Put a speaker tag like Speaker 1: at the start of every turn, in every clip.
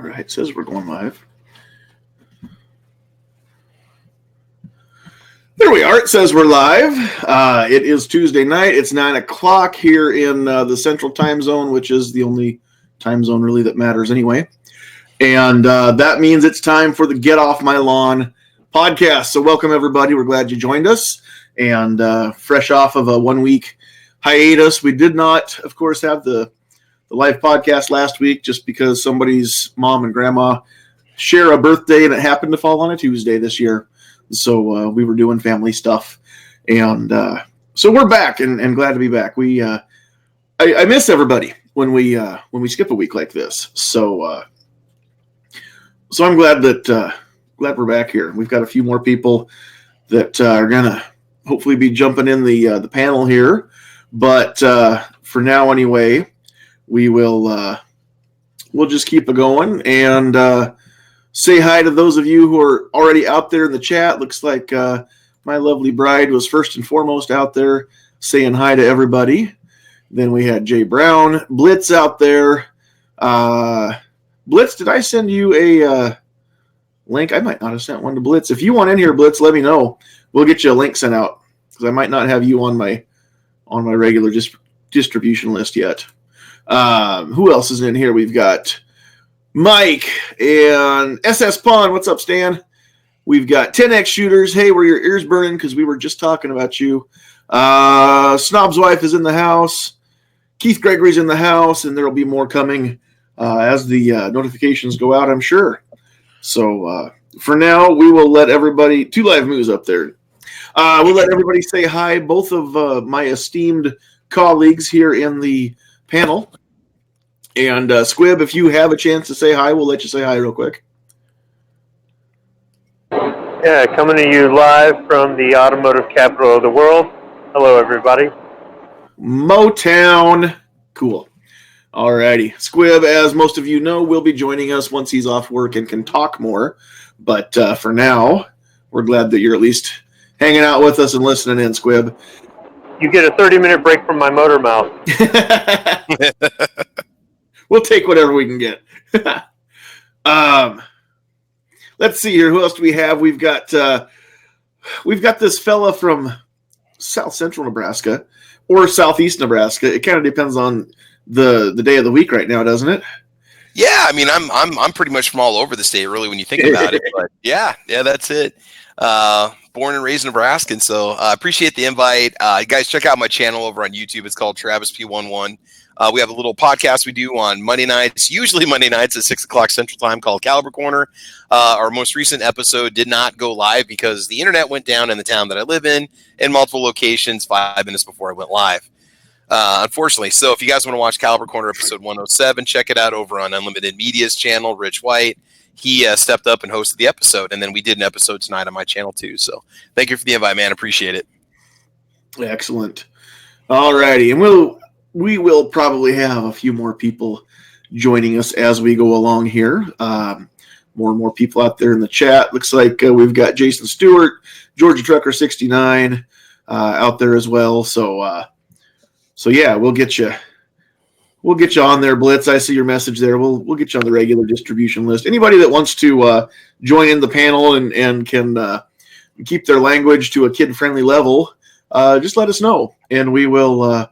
Speaker 1: right, it says we're going live. There we are. It says we're live. It is Tuesday night. It's 9 o'clock here in the Central Time Zone, which is the only time zone really that matters anyway. And that means it's time for the Get Off My Lawn podcast. So welcome, everybody. We're glad you joined us. And fresh off of a 1-week hiatus, we did not, of course, have the live podcast last week just because somebody's mom and grandma share a birthday, and it happened to fall on a Tuesday this year. So we were doing family stuff. And so we're back and glad to be back. I miss everybody when we skip a week like this. So I'm glad we're back here. We've got a few more people that are gonna hopefully be jumping in the panel here. But for now, anyway, we'll just keep it going and say hi to those of you who are already out there in the chat. Looks like my lovely bride was first and foremost out there saying hi to everybody. Then we had Jay Brown, Blitz out there. Blitz, did I send you a link? I might not have sent one to Blitz. If you want in here, Blitz, let me know. We'll get you a link sent out because I might not have you on my regular distribution list yet. Who else is in here? We've got Mike and SS Pond. What's up, Stan? We've got 10X Shooters. Hey, were your ears burning? Because we were just talking about you. Snob's wife is in the house. Keith Gregory's in the house, and there will be more coming as the notifications go out, I'm sure. So for now, we will let everybody, 2 Live Moves up there. We'll let everybody say hi, both of my esteemed colleagues here in the panel. And Squib, if you have a chance to say hi, we'll let you say hi real quick.
Speaker 2: Yeah, coming to you live from the automotive capital of the world. Hello, everybody.
Speaker 1: Motown. Cool. All righty. Squib, as most of you know, will be joining us once he's off work and can talk more. But for now, we're glad that you're at least hanging out with us and listening in, Squib.
Speaker 2: You get a 30-minute break from my motor mouth.
Speaker 1: We'll take whatever we can get. Let's see here. Who else do we have? We've got this fella from South Central Nebraska or Southeast Nebraska. It kind of depends on the day of the week right now, doesn't it?
Speaker 3: Yeah, I mean, I'm pretty much from all over the state, really, when you think about it. But yeah, that's it. Born and raised Nebraskan, so I appreciate the invite. You guys check out my channel over on YouTube. It's called Travis P11. We have a little podcast we do on Monday nights, usually Monday nights at 6 o'clock Central Time, called Caliber Corner. Our most recent episode did not go live because the internet went down in the town that I live in multiple locations 5 minutes before I went live. Unfortunately. So if you guys want to watch Caliber Corner episode 107, check it out over on Unlimited Media's channel, Rich White. He stepped up and hosted the episode, and then we did an episode tonight on my channel too. So thank you for the invite, man. Appreciate it.
Speaker 1: Excellent. All righty. And we will probably have a few more people joining us as we go along here. More and more people out there in the chat. Looks like we've got Jason Stewart, Georgia Trucker 69 out there as well. So yeah, we'll get you on there, Blitz. I see your message there. We'll get you on the regular distribution list. Anybody that wants to join in the panel and can keep their language to a kid-friendly level, just let us know, and we'll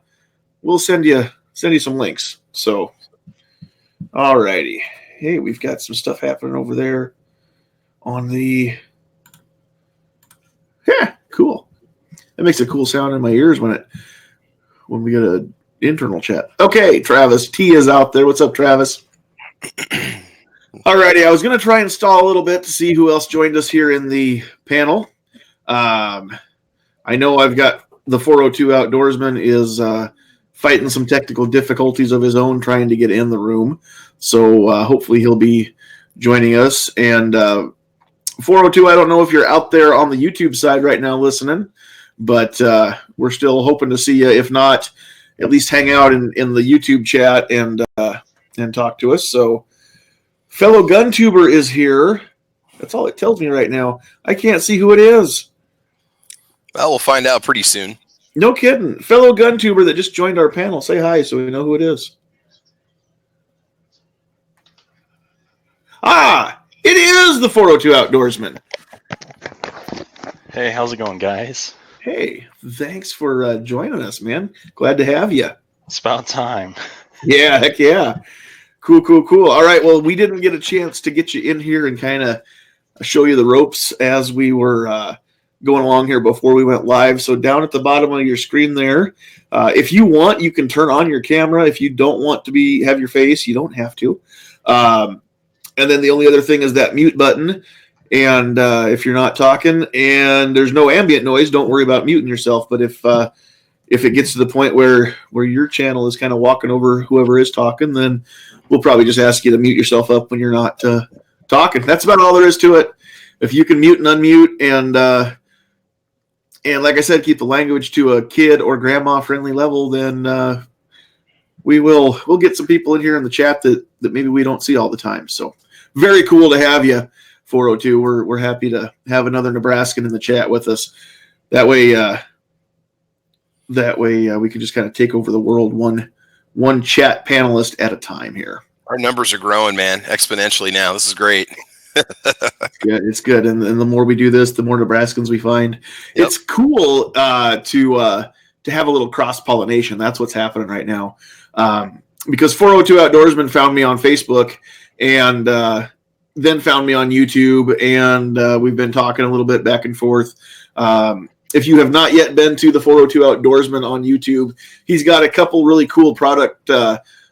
Speaker 1: send you some links. So, all righty. Hey, we've got some stuff happening over there on the. Yeah, cool. That makes a cool sound in my ears when we get a internal chat. Okay, Travis T is out there. What's up, Travis? Alrighty, I was going to try and stall a little bit to see who else joined us here in the panel. I know I've got the 402 Outdoorsman is fighting some technical difficulties of his own trying to get in the room. So hopefully he'll be joining us. And 402, I don't know if you're out there on the YouTube side right now listening, but we're still hoping to see you. If not, at least hang out in the YouTube chat and talk to us. So fellow gun tuber is here. That's all it tells me right now. I can't see who it is.
Speaker 3: Well, we'll find out pretty soon.
Speaker 1: No kidding. Fellow gun tuber that just joined our panel. Say hi so we know who it is. It is the 402 Outdoorsman.
Speaker 4: Hey, how's it going, guys?
Speaker 1: Hey, thanks for joining us, man. Glad to have you.
Speaker 4: It's about time.
Speaker 1: Yeah, heck yeah. Cool. All right, well, we didn't get a chance to get you in here and kind of show you the ropes as we were going along here before we went live. So down at the bottom of your screen there, if you want, you can turn on your camera. If you don't want to have your face, you don't have to. And then the only other thing is that mute button. And if you're not talking and there's no ambient noise, don't worry about muting yourself. But if it gets to the point where your channel is kind of walking over whoever is talking, then we'll probably just ask you to mute yourself up when you're not talking. That's about all there is to it. If you can mute and unmute and like I said, keep the language to a kid or grandma friendly level, then we'll get some people in here in the chat that maybe we don't see all the time. So very cool to have you, 402. We're happy to have another Nebraskan in the chat with us. That way we can just kind of take over the world one chat panelist at a time here.
Speaker 3: Our numbers are growing, man, exponentially now. This is great.
Speaker 1: It's good. And the more we do this, the more Nebraskans we find. Yep. It's cool to have a little cross-pollination. That's what's happening right now. Because 402 Outdoorsman found me on Facebook and then found me on YouTube, and we've been talking a little bit back and forth. If you have not yet been to the 402 Outdoorsman on YouTube, he's got a couple really cool product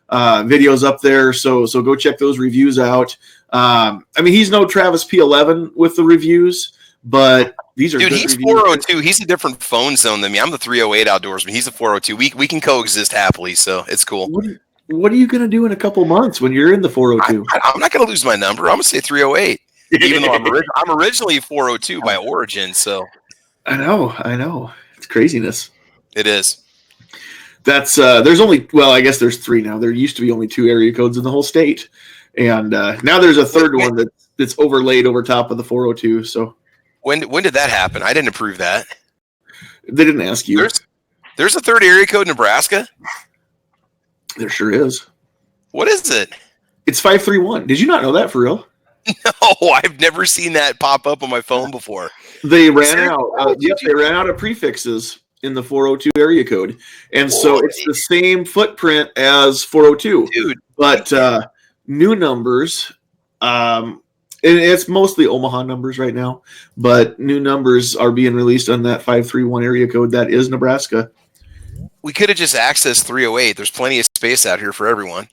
Speaker 1: videos up there, so go check those reviews out. I mean, he's no Travis P11 with the reviews, but these are
Speaker 3: dude.
Speaker 1: Good
Speaker 3: He's
Speaker 1: reviews.
Speaker 3: 402. He's a different phone zone than me. I'm the 308 Outdoorsman. He's a 402. We can coexist happily, so it's cool.
Speaker 1: What are you going to do in a couple months when you're in the 402?
Speaker 3: I'm not going to lose my number. I'm going to say 308, even though I'm originally 402 by origin. So
Speaker 1: I know. It's craziness.
Speaker 3: It is.
Speaker 1: That's there's only, well, I guess there's three now. There used to be only 2 area codes in the whole state, and now there's a third one that's overlaid over top of the 402. So
Speaker 3: when did that happen? I didn't approve that.
Speaker 1: They didn't ask you.
Speaker 3: There's a third area code in Nebraska.
Speaker 1: There sure is.
Speaker 3: What is it?
Speaker 1: It's 531. Did you not know that for real?
Speaker 3: No, I've never seen that pop up on my phone before.
Speaker 1: They ran out. They ran out of prefixes in the 402 area code, and so it's the same footprint as 402.
Speaker 3: Dude,
Speaker 1: but new numbers. And it's mostly Omaha numbers right now, but new numbers are being released on that 531 area code. That is Nebraska.
Speaker 3: We could have just accessed 308. There's plenty of space out here for everyone.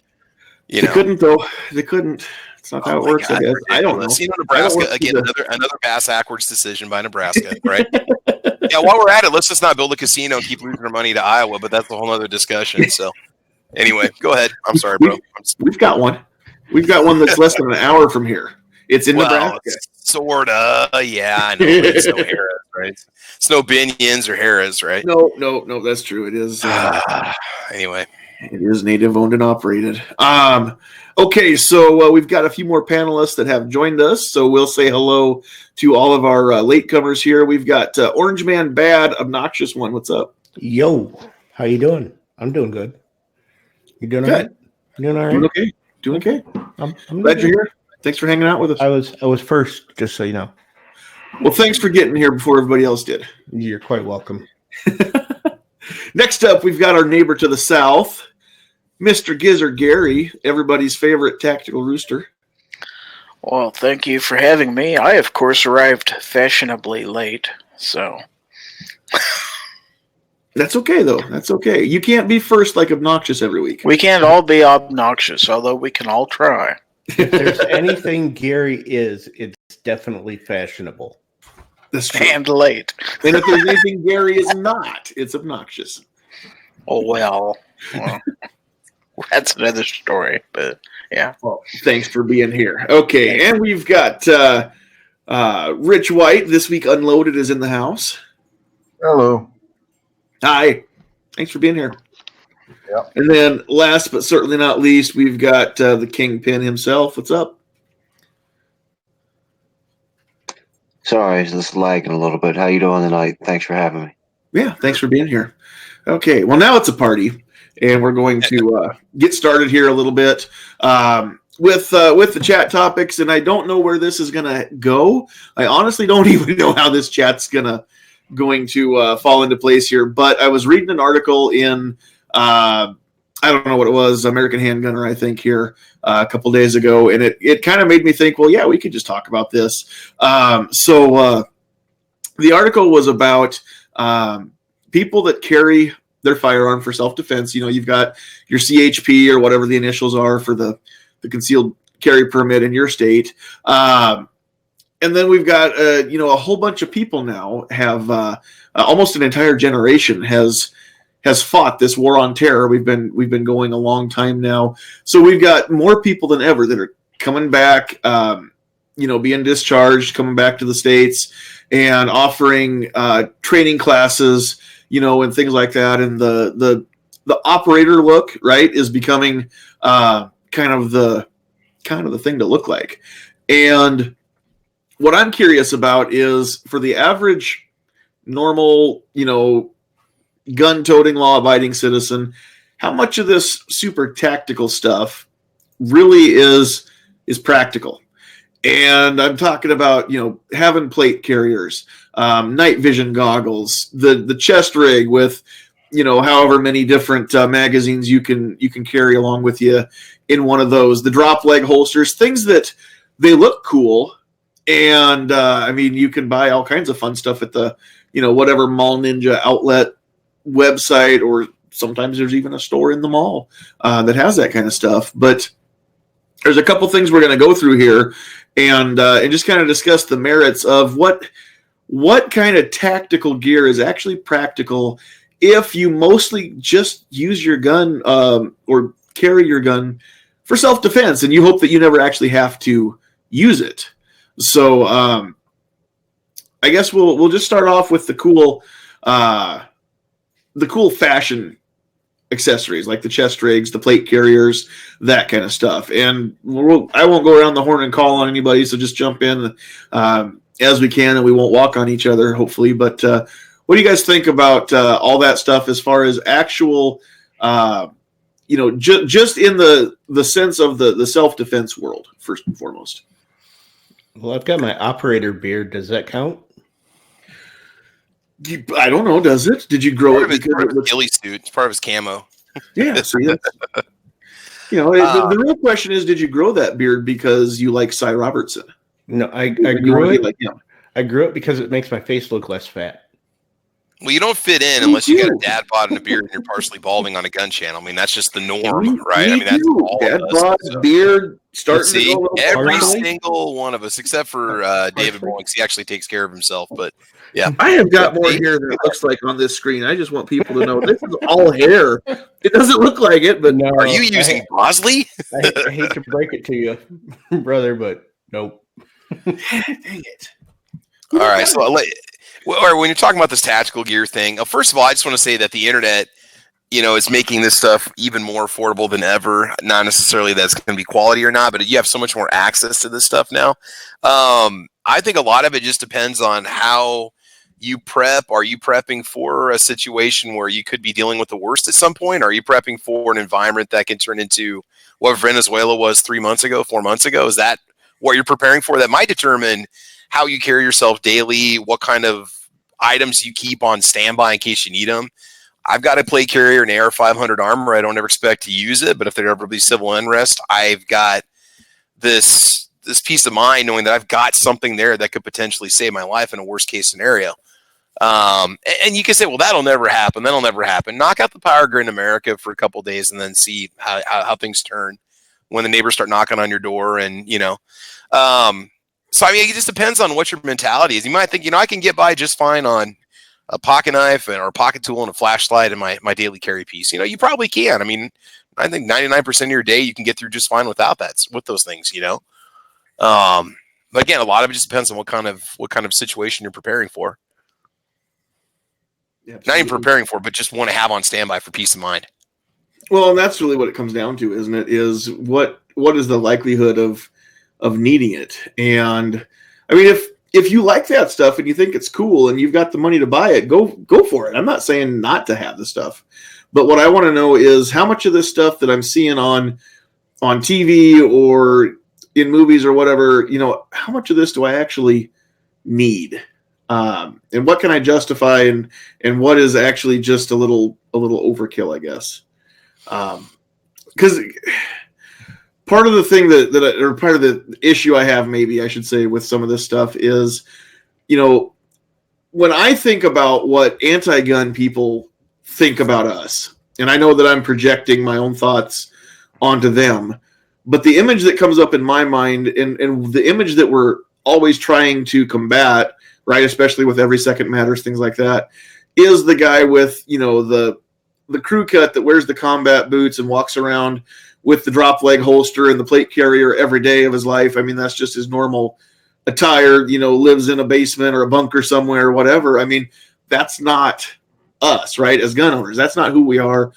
Speaker 1: They couldn't, though. They couldn't. It's not how it works.
Speaker 3: God,
Speaker 1: I don't know.
Speaker 3: Nebraska again. Another backwards decision by Nebraska, right? Yeah. While we're at it, let's just not build a casino and keep losing our money to Iowa. But that's a whole other discussion. So, anyway, go ahead. I'm sorry, bro.
Speaker 1: We've got one. We've got one that's less than an hour from here. It's in Nebraska.
Speaker 3: Sort of. Yeah, I know. It's no Harris, right? It's no Binions or Harris, right?
Speaker 1: No. That's true. It is.
Speaker 3: Anyway.
Speaker 1: It is native owned and operated. Okay, so we've got a few more panelists that have joined us. So we'll say hello to all of our latecomers here. We've got Orange Man Bad, Obnoxious One. What's up?
Speaker 5: Yo, how you doing? I'm doing good. You doing all right? You doing all right?
Speaker 1: Doing okay.
Speaker 5: I'm
Speaker 1: glad you're here. Thanks for hanging out with us.
Speaker 5: I was first, just so you know.
Speaker 1: Well, thanks for getting here before everybody else did.
Speaker 5: You're quite welcome.
Speaker 1: Next up, we've got our neighbor to the south, Mr. Gizzard Gary, everybody's favorite tactical rooster.
Speaker 6: Well, thank you for having me. I, of course, arrived fashionably late, so...
Speaker 1: That's okay, though. That's okay. You can't be first like Obnoxious every week.
Speaker 6: We can't all be obnoxious, although we can all try.
Speaker 5: If there's anything Gary is, it's definitely fashionable.
Speaker 1: That's true.
Speaker 6: And late.
Speaker 1: And if there's anything Gary is not, it's obnoxious.
Speaker 6: Oh, well, that's another story, but yeah.
Speaker 1: Well, thanks for being here. Okay, and we've got Rich White, This Week Unloaded, is in the house.
Speaker 7: Hello.
Speaker 1: Hi. Thanks for being here.
Speaker 7: Yep.
Speaker 1: And then last but certainly not least, we've got the Kingpin himself. What's up?
Speaker 7: Sorry, just lagging a little bit. How you doing tonight? Thanks for having me.
Speaker 1: Yeah, thanks for being here. Okay, well, now it's a party, and we're going to get started here a little bit. with the chat topics, and I don't know where this is going to go. I honestly don't even know how this chat's going to fall into place here. But I was reading an article in I don't know what it was, American Handgunner, I think, here a couple days ago, and it kind of made me think, well, yeah, we could just talk about this. So the article was about people that carry their firearm for self-defense. You know, you've got your CHP or whatever the initials are for the concealed carry permit in your state. And then we've got, a whole bunch of people now have almost an entire generation has fought this war on terror. We've been going a long time now. So we've got more people than ever that are coming back, being discharged, coming back to the States and offering training classes, and things like that. And the operator look, right, is becoming kind of the thing to look like. And what I'm curious about is for the average normal, gun-toting, law-abiding citizen, how much of this super tactical stuff really is practical? And I'm talking about, having plate carriers, night vision goggles, the chest rig with, however many different magazines you can carry along with you in one of those, the drop leg holsters, things that they look cool. And you can buy all kinds of fun stuff at the, whatever Mall Ninja outlet website, or sometimes there's even a store in the mall that has that kind of stuff. But there's a couple things we're going to go through here and just kind of discuss the merits of what kind of tactical gear is actually practical if you mostly just use your gun or carry your gun for self-defense, and you hope that you never actually have to use it. So I guess we'll just start off with the cool fashion accessories like the chest rigs, the plate carriers, that kind of stuff. And I won't go around the horn and call on anybody, so just jump in as we can, and we won't walk on each other, hopefully. But what do you guys think about all that stuff as far as actual, just in the sense of the self-defense world, first and foremost?
Speaker 5: Well, I've got my operator beard. Does that count?
Speaker 1: I don't know. Does it? Did you grow it?
Speaker 3: It's part of his ghillie suit. It's part of his camo.
Speaker 1: Yeah. See, the real question is, did you grow that beard because you like Cy Robertson?
Speaker 5: No, I grew it.
Speaker 1: Like him?
Speaker 5: I grew it because it makes my face look less fat.
Speaker 3: Well, you don't fit in unless you got a dad bod and a beard and you're partially balding on a gun channel. I mean, that's just the norm, right? That's all
Speaker 1: dad
Speaker 3: of us.
Speaker 1: bod, beard, starting to go
Speaker 3: every single one of us, except for David Bollings. He actually takes care of himself, but yeah.
Speaker 1: I have got more hair than it looks like on this screen. I just want people to know this is all hair. It doesn't look like it, but
Speaker 5: no,
Speaker 3: are you using Bosley?
Speaker 5: I hate to break it to you, brother, but nope.
Speaker 1: Dang it.
Speaker 3: All right, so when you're talking about this tactical gear thing, first of all, I just want to say that the internet, is making this stuff even more affordable than ever. Not necessarily that it's going to be quality or not, but you have so much more access to this stuff now. I think a lot of it just depends on how you prep. Are you prepping for a situation where you could be dealing with the worst at some point? Are you prepping for an environment that can turn into what Venezuela was 3 months ago, 4 months ago? Is that what you're preparing for? That might determine how you carry yourself daily, what kind of items you keep on standby in case you need them. I've got a plate carrier, an AR-500 armor. I don't ever expect to use it, but if there ever be civil unrest, I've got this peace of mind knowing that I've got something there that could potentially save my life in a worst case scenario. And you can say, well, that'll never happen. That'll never happen. Knock out the power grid in America for a couple of days and then see how things turn when the neighbors start knocking on your door. And, so, it just depends on what your mentality is. You might think, I can get by just fine on a pocket knife or a pocket tool and a flashlight and my daily carry piece. You probably can. I think 99% of your day you can get through just fine without that, with those things, But again, a lot of it just depends on what kind of situation you're preparing for. Yeah, not even preparing for, but just want to have on standby for peace of mind.
Speaker 1: Well, and that's really what it comes down to, isn't it? Is what is the likelihood of needing it? And if you like that stuff and you think it's cool and you've got the money to buy it, go for it. I'm not saying not to have the stuff, but what I want to know is how much of this stuff that I'm seeing on on TV or in movies or whatever, how much of this do I actually need? And what can I justify and what is actually just a little overkill, I guess. Because part of the thing or part of the issue I have, maybe I should say, with some of this stuff is, when I think about what anti-gun people think about us, and I know that I'm projecting my own thoughts onto them, but the image that comes up in my mind and the image that we're always trying to combat, right, especially with Every Second Matters, things like that, is the guy with, the crew cut that wears the combat boots and walks around with the drop leg holster and the plate carrier every day of his life. I mean, that's just his normal attire, lives in a basement or a bunker somewhere or whatever. I mean, that's not us, right, as gun owners. That's not who we are.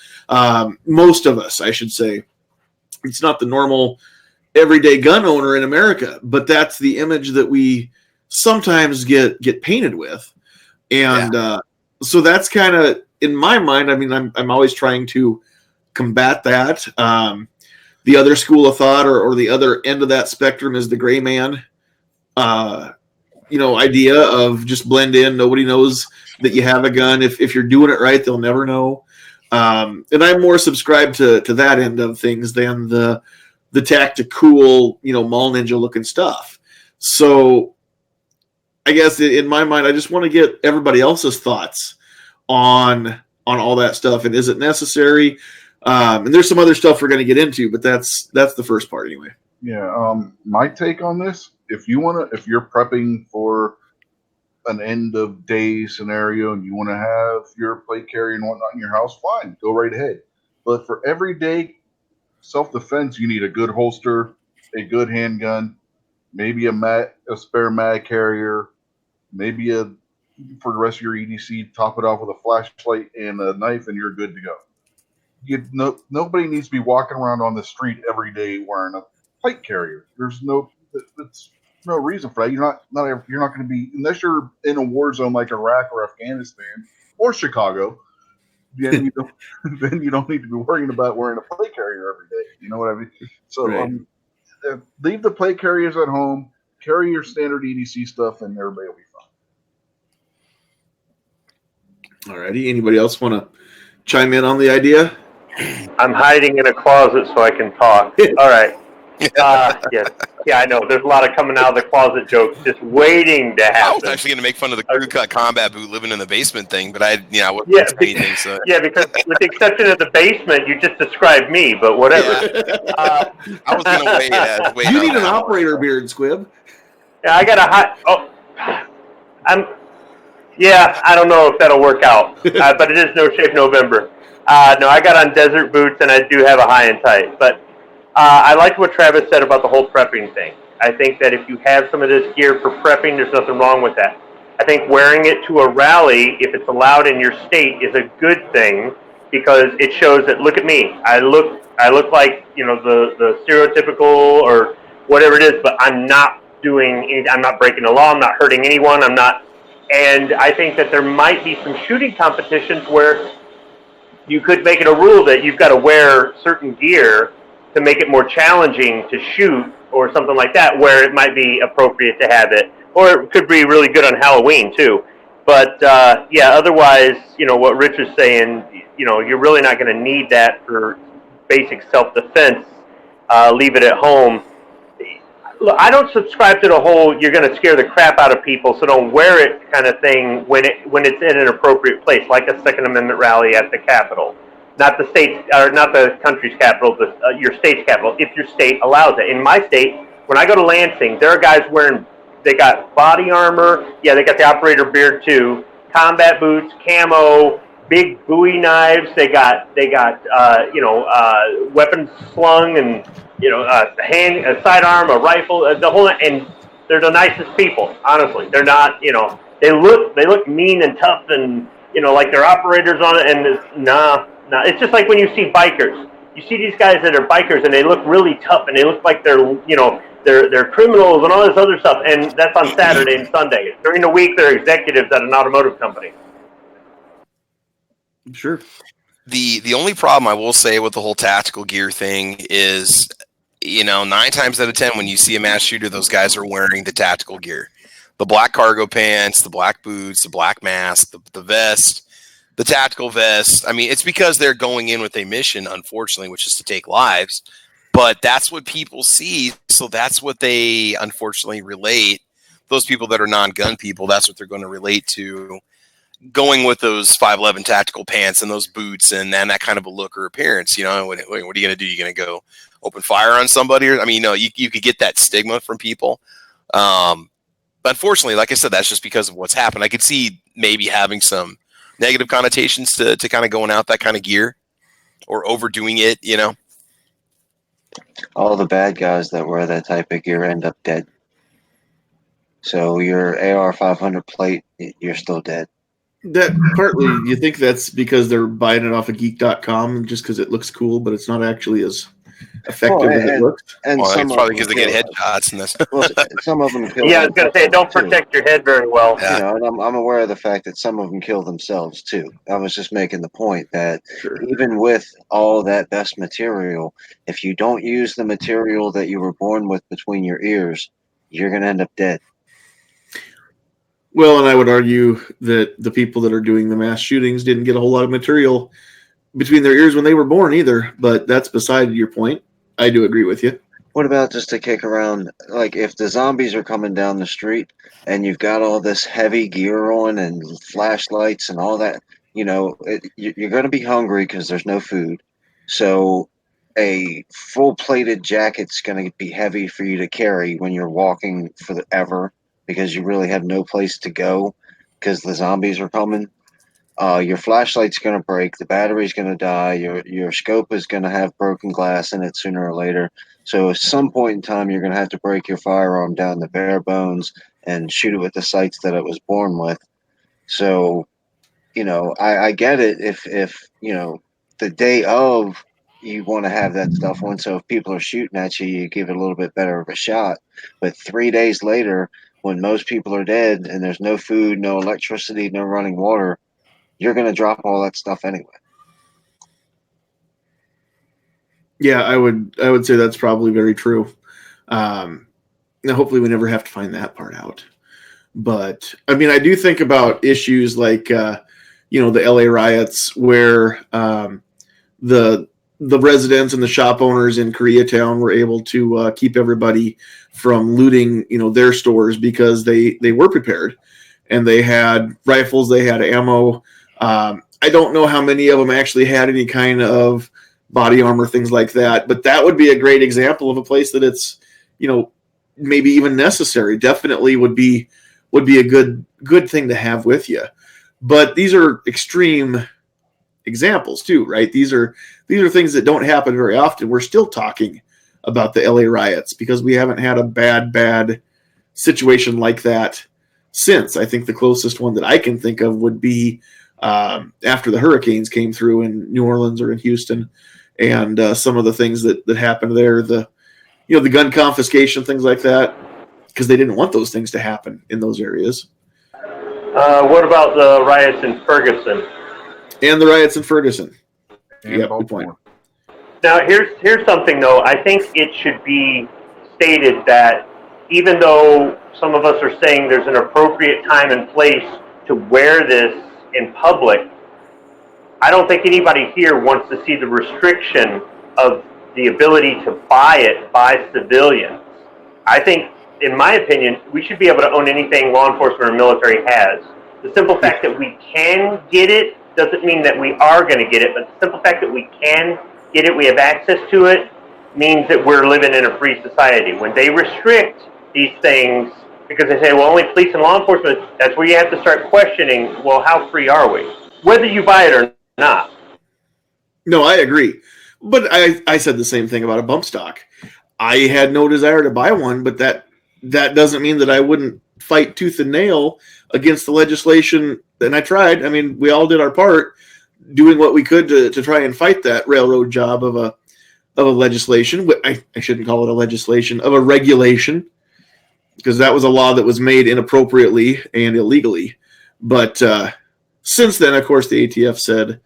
Speaker 1: Most of us, I should say. It's not the normal everyday gun owner in America, but that's the image that we sometimes get painted with. And so that's kind of, in my mind, I mean, I'm always trying to combat that. The other school of thought or the other end of that spectrum is the gray man, idea of just blend in. Nobody knows that you have a gun. If you're doing it right, they'll never know. And I'm more subscribed to that end of things than the tactical, mall ninja looking stuff. So I guess in my mind, I just want to get everybody else's thoughts on all that stuff. And is it necessary? And there's some other stuff we're going to get into, but that's the first part anyway.
Speaker 8: Yeah. My take on this, if you're prepping for an end of day scenario and you want to have your plate carrier and whatnot in your house, fine, go right ahead. But for everyday self-defense, you need a good holster, a good handgun, maybe a spare mag carrier, maybe for the rest of your EDC, top it off with a flashlight and a knife, and you're good to go. Nobody needs to be walking around on the street every day wearing a plate carrier. There's no reason for that. You're not going to be, unless you're in a war zone like Iraq or Afghanistan or Chicago. Then you don't need to be worrying about wearing a plate carrier every day. You know what I mean? So
Speaker 1: Right.
Speaker 8: Leave the plate carriers at home. Carry your standard EDC stuff, and everybody will be fine.
Speaker 1: Alrighty. Anybody else want to chime in on the idea?
Speaker 2: I'm hiding in a closet so I can talk. All right. Yeah, I know. There's a lot of coming out of the closet jokes just waiting to
Speaker 3: I
Speaker 2: happen.
Speaker 3: was actually going to make fun of the crew cut combat boot living in the basement thing, but I wasn't going to say anything. So
Speaker 2: Yeah, because with the exception of the basement, you just described me, but whatever.
Speaker 3: I was going to wait.
Speaker 1: You need an operator beard, Squib.
Speaker 2: Yeah, I got a hot. I don't know if that'll work out, but it is No Shave November. No, I got on desert boots, and I do have a high and tight. But I liked what Travis said about the whole prepping thing. I think that if you have some of this gear for prepping, there's nothing wrong with that. I think wearing it to a rally, if it's allowed in your state, is a good thing because it shows that, look at me, I look like, the stereotypical or whatever it is, but I'm not breaking the law, I'm not hurting anyone, and I think that there might be some shooting competitions where you could make it a rule that you've got to wear certain gear to make it more challenging to shoot or something like that, where it might be appropriate to have it. Or it could be really good on Halloween, too. But, otherwise, what Rich was saying, you're really not going to need that for basic self-defense. Leave it at home. Look, I don't subscribe to the whole "you're going to scare the crap out of people, so don't wear it" kind of thing when it's in an appropriate place, like a Second Amendment rally at the Capitol, not the state's or not the country's capital, your state's capital, if your state allows it. In my state, when I go to Lansing, there are guys they got body armor, they got the operator beard too, combat boots, camo, big Bowie knives. They got weapons slung and. A sidearm, a rifle, the whole, and they're the nicest people. Honestly, they're not. They look mean and tough, and like they're operators on it. And nah. It's just like when you see bikers. You see these guys that are bikers, and they look really tough, and they look like they're criminals and all this other stuff. And that's on Saturday and Sunday. During the week, they're executives at an automotive company.
Speaker 1: Sure.
Speaker 3: The only problem I will say with the whole tactical gear thing is 9 times out of 10, when you see a mass shooter, those guys are wearing the tactical gear, the black cargo pants, the black boots, the black mask, the vest, the tactical vest. I mean, it's because they're going in with a mission, unfortunately, which is to take lives. But that's what people see. So that's what they unfortunately relate. Those people that are non-gun people, that's what they're going to relate to, going with those 511 tactical pants and those boots and that kind of a look or appearance. What are you going to do? You're going to go open fire on somebody? Or, I mean, you could get that stigma from people. But unfortunately, like I said, that's just because of what's happened. I could see maybe having some negative connotations to kind of going out that kind of gear or overdoing it,
Speaker 7: All the bad guys that wear that type of gear end up dead. So your AR 500 plate, you're still dead.
Speaker 1: That partly, you think that's because they're buying it off of geek.com just because it looks cool, but it's not actually as effective as it looks.
Speaker 7: And
Speaker 3: well,
Speaker 7: some
Speaker 3: it's
Speaker 7: of
Speaker 3: probably
Speaker 7: them
Speaker 3: because they get
Speaker 7: kill-
Speaker 3: headshots and this.
Speaker 7: well, some of them kill.
Speaker 2: Yeah, I was gonna say, don't
Speaker 7: too.
Speaker 2: protect your head very well.
Speaker 3: Yeah.
Speaker 7: And I'm aware of the fact that some of them kill themselves too. I was just making the point that
Speaker 1: Sure.
Speaker 7: even with all that best material, if you don't use the material that you were born with between your ears, you're going to end up dead.
Speaker 1: Well, and I would argue that the people that are doing the mass shootings didn't get a whole lot of material between their ears when they were born either, but that's beside your point. I do agree with you.
Speaker 7: What about just to kick around, like if the zombies are coming down the street and you've got all this heavy gear on and flashlights and all that, you're going to be hungry because there's no food. So a full-plated jacket's going to be heavy for you to carry when you're walking forever because you really have no place to go because the zombies are coming. Your flashlight's going to break, the battery's going to die, your scope is going to have broken glass in it sooner or later. So at some point in time, you're going to have to break your firearm down to bare bones and shoot it with the sights that it was born with. So, I get it if the day of you want to have that stuff on. So if people are shooting at you, you give it a little bit better of a shot. But 3 days later, when most people are dead and there's no food, no electricity, no running water, you're going to drop all that stuff anyway.
Speaker 1: Yeah, I would say that's probably very true. Now, hopefully, we never have to find that part out. But I mean, I do think about issues like the LA riots, where the residents and the shop owners in Koreatown were able to keep everybody from looting, their stores because they were prepared and they had rifles, they had ammo. I don't know how many of them actually had any kind of body armor, things like that, but that would be a great example of a place that it's, maybe even necessary. Definitely would be a good thing to have with you. But these are extreme examples too, right? These are things that don't happen very often. We're still talking about the LA riots because we haven't had a bad situation like that since. I think the closest one that I can think of would be after the hurricanes came through in New Orleans or in Houston, and some of the things that happened there, the gun confiscation, things like that, because they didn't want those things to happen in those areas.
Speaker 2: What about the riots in Ferguson?
Speaker 1: And the riots in Ferguson.
Speaker 8: And
Speaker 1: Yeah, good
Speaker 8: Baltimore.
Speaker 1: point.
Speaker 2: Now, here's something, though. I think it should be stated that even though some of us are saying there's an appropriate time and place to wear this in public, I don't think anybody here wants to see the restriction of the ability to buy it by civilians. I think, in my opinion, we should be able to own anything law enforcement or military has. The simple fact that we can get it doesn't mean that we are going to get it, but the simple fact that we can get it, we have access to it, means that we're living in a free society. When they restrict these things, because they say, well, only police and law enforcement, that's where you have to start questioning, well, how free are we? Whether you buy it or not.
Speaker 1: No, I agree. But I said the same thing about a bump stock. I had no desire to buy one, but that doesn't mean that I wouldn't fight tooth and nail against the legislation. And I tried. I mean, we all did our part doing what we could to try and fight that railroad job of a legislation. I shouldn't call it a legislation, of a regulation, because that was a law that was made inappropriately and illegally. But since then, of course, the ATF said,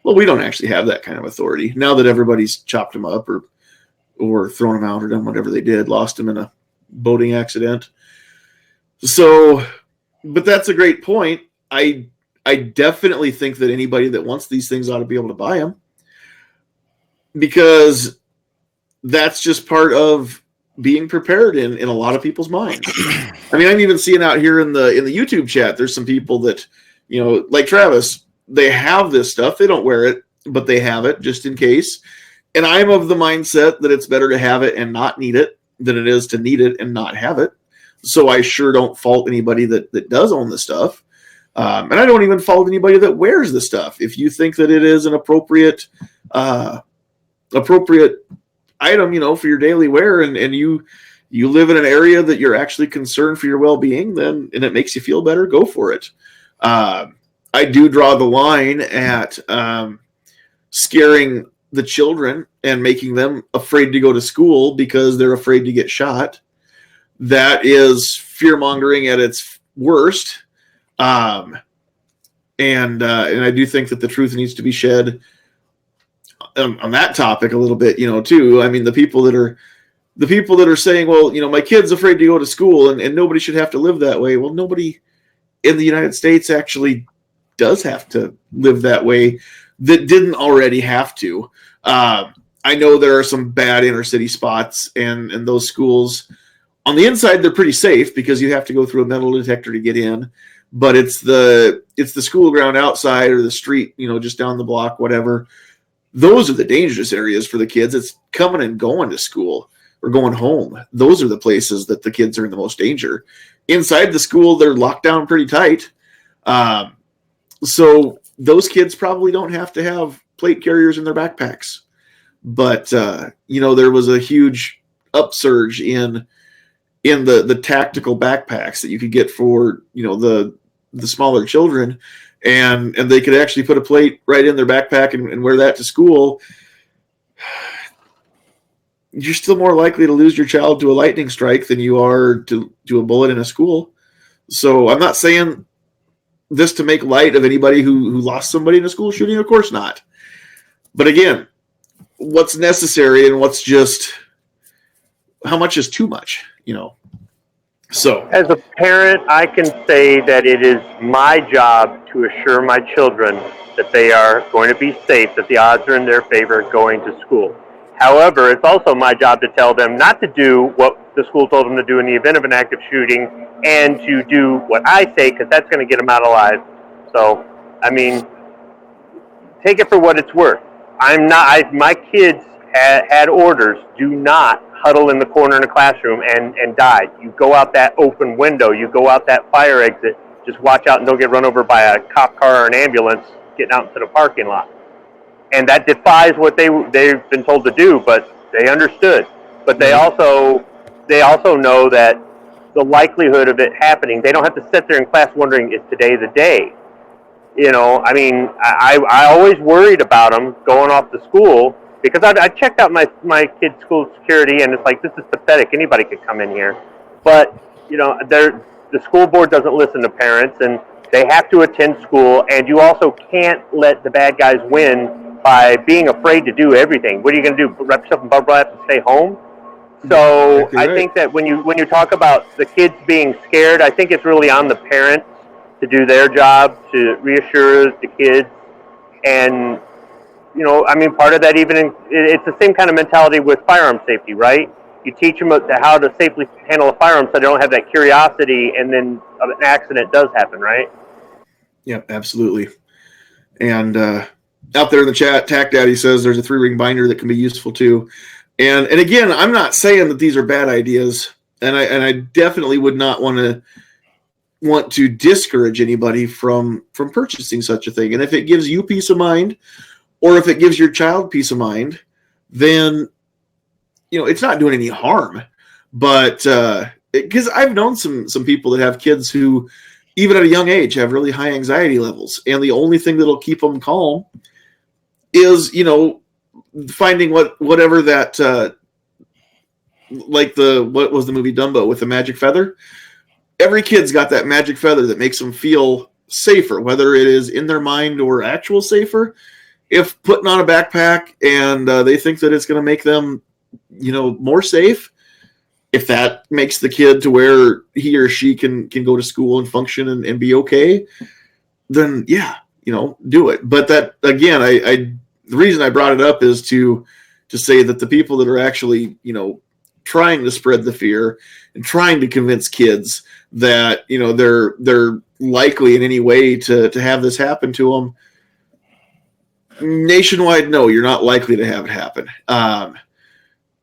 Speaker 1: well, we don't actually have that kind of authority now that everybody's chopped them up or or thrown him out or done whatever they did, lost him in a boating accident. So, but that's a great point. I definitely think that anybody that wants these things ought to be able to buy them, because that's just part of being prepared in a lot of people's minds. I mean, I'm even seeing out here in the YouTube chat, there's some people that, you know, like Travis, they have this stuff. They don't wear it, but they have it just in case. And I'm of the mindset that it's better to have it and not need it than it is to need it and not have it. So I sure don't fault anybody that does own the stuff. And I don't even fault anybody that wears the stuff. If you think that it is an appropriate item, you know, for your daily wear, and you live in an area that you're actually concerned for your well-being, then, and it makes you feel better, go for it. I do draw the line at scaring the children and making them afraid to go to school because they're afraid to get shot. That is fear-mongering at its worst. And I do think that the truth needs to be shed on that topic a little bit, you know, too. I mean, the people that are saying, well, you know, my kid's afraid to go to school and nobody should have to live that way. Well, nobody in the United States actually does have to live that way that didn't already have to. I know there are some bad inner city spots, and those schools on the inside, they're pretty safe because you have to go through a metal detector to get in. But it's the school ground outside or the street, you know, just down the block, whatever. Those are the dangerous areas for the kids. It's coming and going to school or going home. Those are the places that the kids are in the most danger. Inside the school, they're locked down pretty tight. So those kids probably don't have to have plate carriers in their backpacks. But, you know, there was a huge upsurge in the tactical backpacks that you could get for, you know, the smaller children, and they could actually put a plate right in their backpack and wear that to school. You're still more likely to lose your child to a lightning strike than you are to a bullet in a school. So I'm not saying this to make light of anybody who lost somebody in a school shooting. Of course not. But again, what's necessary and what's just how much is too much, you know? So
Speaker 2: as a parent, I can say that it is my job to assure my children that they are going to be safe, that the odds are in their favor going to school. However, it's also my job to tell them not to do what the school told them to do in the event of an active shooting, and to do what I say, because that's going to get them out alive. So, I mean, take it for what it's worth. My kids had orders, do not huddle in the corner in a classroom and die. You go out that open window, you go out that fire exit, just watch out and don't get run over by a cop car or an ambulance getting out into the parking lot. And that defies what they've been told to do, but they understood. But they also know that the likelihood of it happening, they don't have to sit there in class wondering, is today the day? You know, I mean, I always worried about them going off to school, because I checked out my kid's school security, and it's like, this is pathetic. Anybody could come in here. But, you know, the school board doesn't listen to parents, and they have to attend school, and you also can't let the bad guys win by being afraid to do everything. What are you going to do, wrap yourself in bubble wrap and stay home? So exactly right. I think that when you talk about the kids being scared, I think it's really on the parents to do their job to reassure the kids. And, you know, I mean, part of that it's the same kind of mentality with firearm safety, right? You teach them how to safely handle a firearm so they don't have that curiosity, and then an accident does happen, right?
Speaker 1: Yep, absolutely. And out there in the chat, Tack Daddy says there's a 3-ring binder that can be useful too. And again, I'm not saying that these are bad ideas, and I definitely would not want to discourage anybody from purchasing such a thing. And if it gives you peace of mind, or if it gives your child peace of mind, then, you know, it's not doing any harm. But because I've known some people that have kids who, even at a young age, have really high anxiety levels, and the only thing that'll keep them calm is, you know, finding whatever that like what was the movie Dumbo with the magic feather? Every kid's got that magic feather that makes them feel safer, whether it is in their mind or actual safer. If putting on a backpack and they think that it's going to make them more safe. If that makes the kid to where he or she can go to school and function and be okay, then yeah, do it. But that, again, the reason I brought it up is to say that the people that are actually, trying to spread the fear and trying to convince kids that, they're likely in any way to have this happen to them, nationwide, no, you're not likely to have it happen.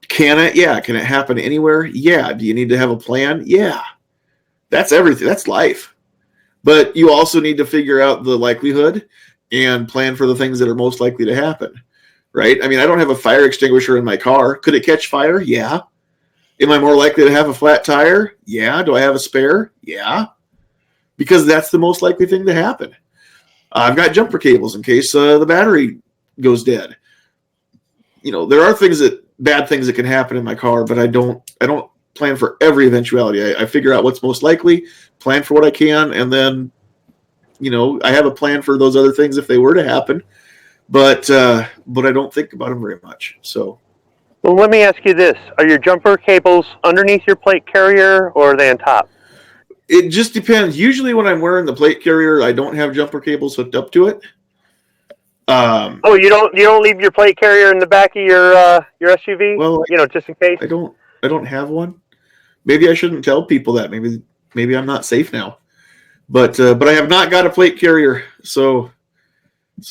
Speaker 1: Can it? Yeah. Can it happen anywhere? Yeah. Do you need to have a plan? Yeah. That's everything. That's life. But you also need to figure out the likelihood and plan for the things that are most likely to happen, right? I mean, I don't have a fire extinguisher in my car. Could it catch fire? Yeah. Am I more likely to have a flat tire? Yeah. Do I have a spare? Yeah. Because that's the most likely thing to happen. I've got jumper cables in case the battery goes dead. There are bad things that can happen in my car, but I don't plan for every eventuality. I figure out what's most likely, plan for what I can, and then, I have a plan for those other things if they were to happen. But I don't think about them very much. So.
Speaker 2: Well, let me ask you this: are your jumper cables underneath your plate carrier, or are they on top?
Speaker 1: It just depends. Usually, when I'm wearing the plate carrier, I don't have jumper cables hooked up to it.
Speaker 2: You don't leave your plate carrier in the back of your SUV?
Speaker 1: Well,
Speaker 2: just in case.
Speaker 1: I don't have one. Maybe I shouldn't tell people that. Maybe I'm not safe now. But I have not got a plate carrier, so